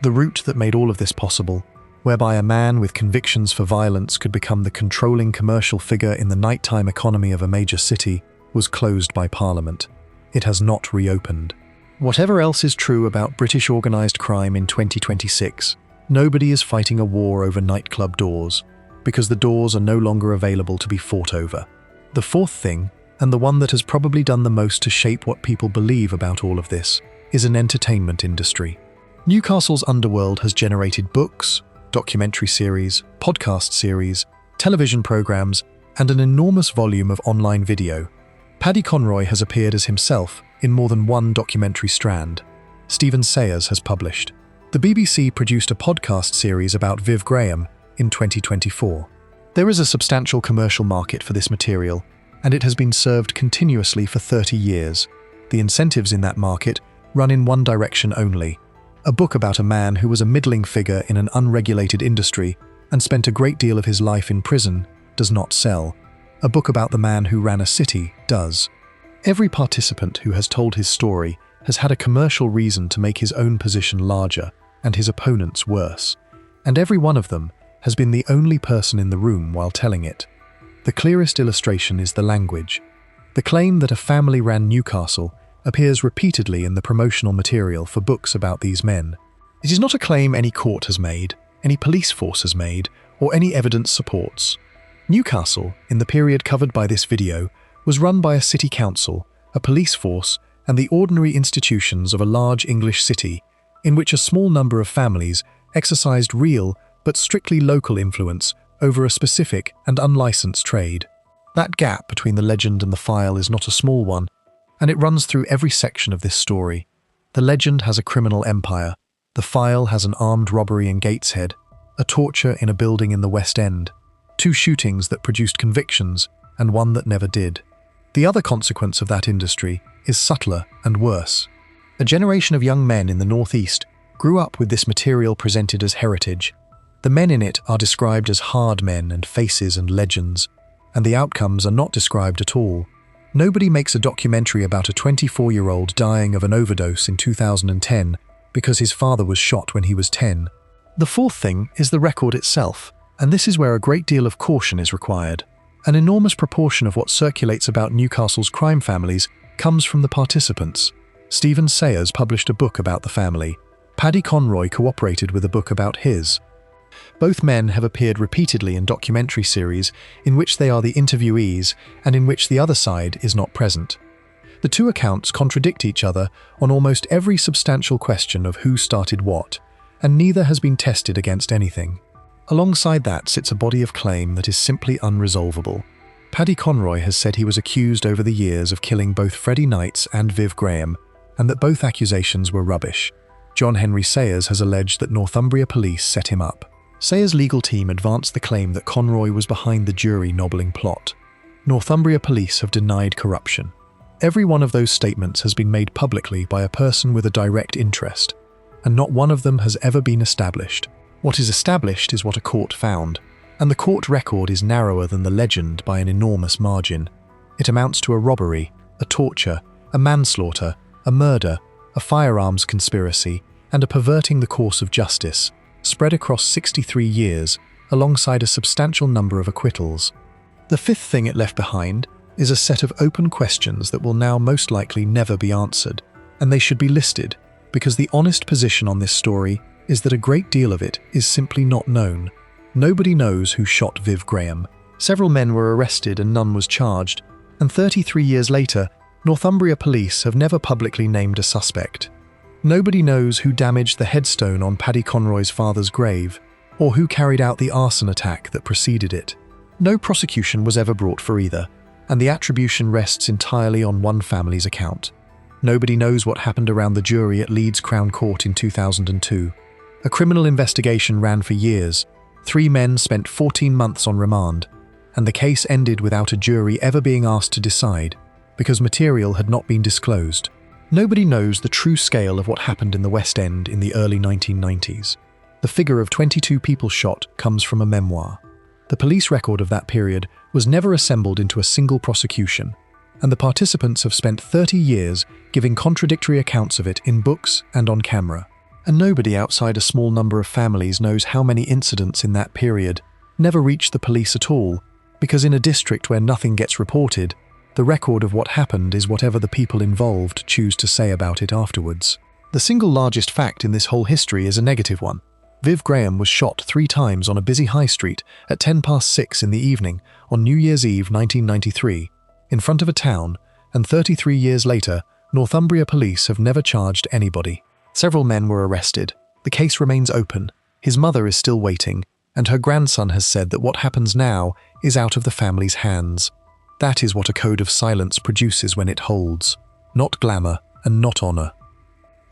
The route that made all of this possible, whereby a man with convictions for violence could become the controlling commercial figure in the nighttime economy of a major city, was closed by Parliament. It has not reopened. Whatever else is true about British organised crime in 2026, nobody is fighting a war over nightclub doors, because the doors are no longer available to be fought over. The fourth thing, and the one that has probably done the most to shape what people believe about all of this, is an entertainment industry. Newcastle's underworld has generated books, documentary series, podcast series, television programs, and an enormous volume of online video. Paddy Conroy has appeared as himself in more than one documentary strand. Stephen Sayers has published. The BBC produced a podcast series about Viv Graham in 2024. There is a substantial commercial market for this material, and it has been served continuously for 30 years. The incentives in that market run in one direction only. A book about a man who was a middling figure in an unregulated industry and spent a great deal of his life in prison does not sell. A book about the man who ran a city does. Every participant who has told his story has had a commercial reason to make his own position larger and his opponent's worse, and every one of them has been the only person in the room while telling it. The clearest illustration is the language. The claim that a family ran Newcastle appears repeatedly in the promotional material for books about these men. It is not a claim any court has made, any police force has made, or any evidence supports. Newcastle, in the period covered by this video, was run by a city council, a police force, and the ordinary institutions of a large English city, in which a small number of families exercised real but strictly local influence over a specific and unlicensed trade. That gap between the legend and the file is not a small one, and it runs through every section of this story. The legend has a criminal empire, the file has an armed robbery in Gateshead, a torture in a building in the West End, 2 shootings that produced convictions and one that never did. The other consequence of that industry is subtler and worse. A generation of young men in the Northeast grew up with this material presented as heritage. The men in it are described as hard men and faces and legends, and the outcomes are not described at all. Nobody makes a documentary about a 24-year-old dying of an overdose in 2010 because his father was shot when he was 10. The fourth thing is the record itself, and this is where a great deal of caution is required. An enormous proportion of what circulates about Newcastle's crime families comes from the participants. Stephen Sayers published a book about the family. Paddy Conroy cooperated with a book about his. Both men have appeared repeatedly in documentary series in which they are the interviewees and in which the other side is not present. The two accounts contradict each other on almost every substantial question of who started what, and neither has been tested against anything. Alongside that sits a body of claim that is simply unresolvable. Paddy Conroy has said he was accused over the years of killing both Freddie Knights and Viv Graham, and that both accusations were rubbish. John Henry Sayers has alleged that Northumbria police set him up. Sayers' legal team advanced the claim that Conroy was behind the jury nobbling plot. Northumbria police have denied corruption. Every one of those statements has been made publicly by a person with a direct interest, and not one of them has ever been established. What is established is what a court found, and the court record is narrower than the legend by an enormous margin. It amounts to a robbery, a torture, a manslaughter, a murder, a firearms conspiracy, and a perverting the course of justice, spread across 63 years, alongside a substantial number of acquittals. The fifth thing it left behind is a set of open questions that will now most likely never be answered, and they should be listed, because the honest position on this story is that a great deal of it is simply not known. Nobody knows who shot Viv Graham. Several men were arrested and none was charged, and 33 years later, Northumbria police have never publicly named a suspect. Nobody knows who damaged the headstone on Paddy Conroy's father's grave, or who carried out the arson attack that preceded it. No prosecution was ever brought for either, and the attribution rests entirely on one family's account. Nobody knows what happened around the jury at Leeds Crown Court in 2002. A criminal investigation ran for years. 3 men spent 14 months on remand, and the case ended without a jury ever being asked to decide, because material had not been disclosed. Nobody knows the true scale of what happened in the West End in the early 1990s. The figure of 22 people shot comes from a memoir. The police record of that period was never assembled into a single prosecution, and the participants have spent 30 years giving contradictory accounts of it in books and on camera. And nobody outside a small number of families knows how many incidents in that period never reached the police at all, because in a district where nothing gets reported, the record of what happened is whatever the people involved choose to say about it afterwards. The single largest fact in this whole history is a negative one. Viv Graham was shot 3 times on a busy high street at 6:10 in the evening on New Year's Eve 1993, in front of a town, and 33 years later, Northumbria police have never charged anybody. Several men were arrested. The case remains open. His mother is still waiting, and her grandson has said that what happens now is out of the family's hands. That is what a code of silence produces when it holds. Not glamour and not honor.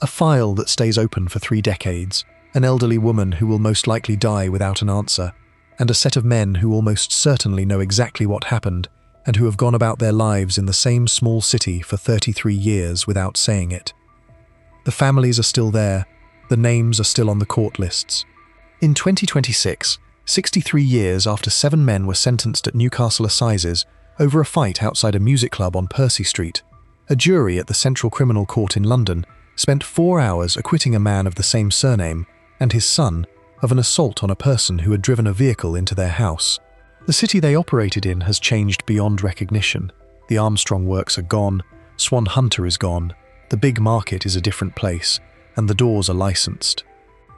A file that stays open for 3 decades, an elderly woman who will most likely die without an answer, and a set of men who almost certainly know exactly what happened and who have gone about their lives in the same small city for 33 years without saying it. The families are still there, the names are still on the court lists. In 2026, 63 years after 7 men were sentenced at Newcastle Assizes over a fight outside a music club on Percy Street, a jury at the Central Criminal Court in London spent 4 hours acquitting a man of the same surname and his son of an assault on a person who had driven a vehicle into their house. The city they operated in has changed beyond recognition. The Armstrong Works are gone, Swan Hunter is gone, the big market is a different place, and the doors are licensed.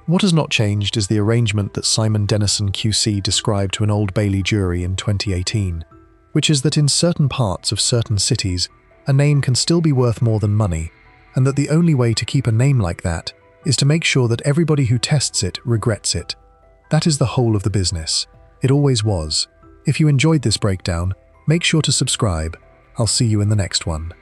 What has not changed is the arrangement that Simon Dennison QC described to an Old Bailey jury in 2018, which is that in certain parts of certain cities, a name can still be worth more than money, and that the only way to keep a name like that is to make sure that everybody who tests it regrets it. That is the whole of the business. It always was. If you enjoyed this breakdown, make sure to subscribe. I'll see you in the next one.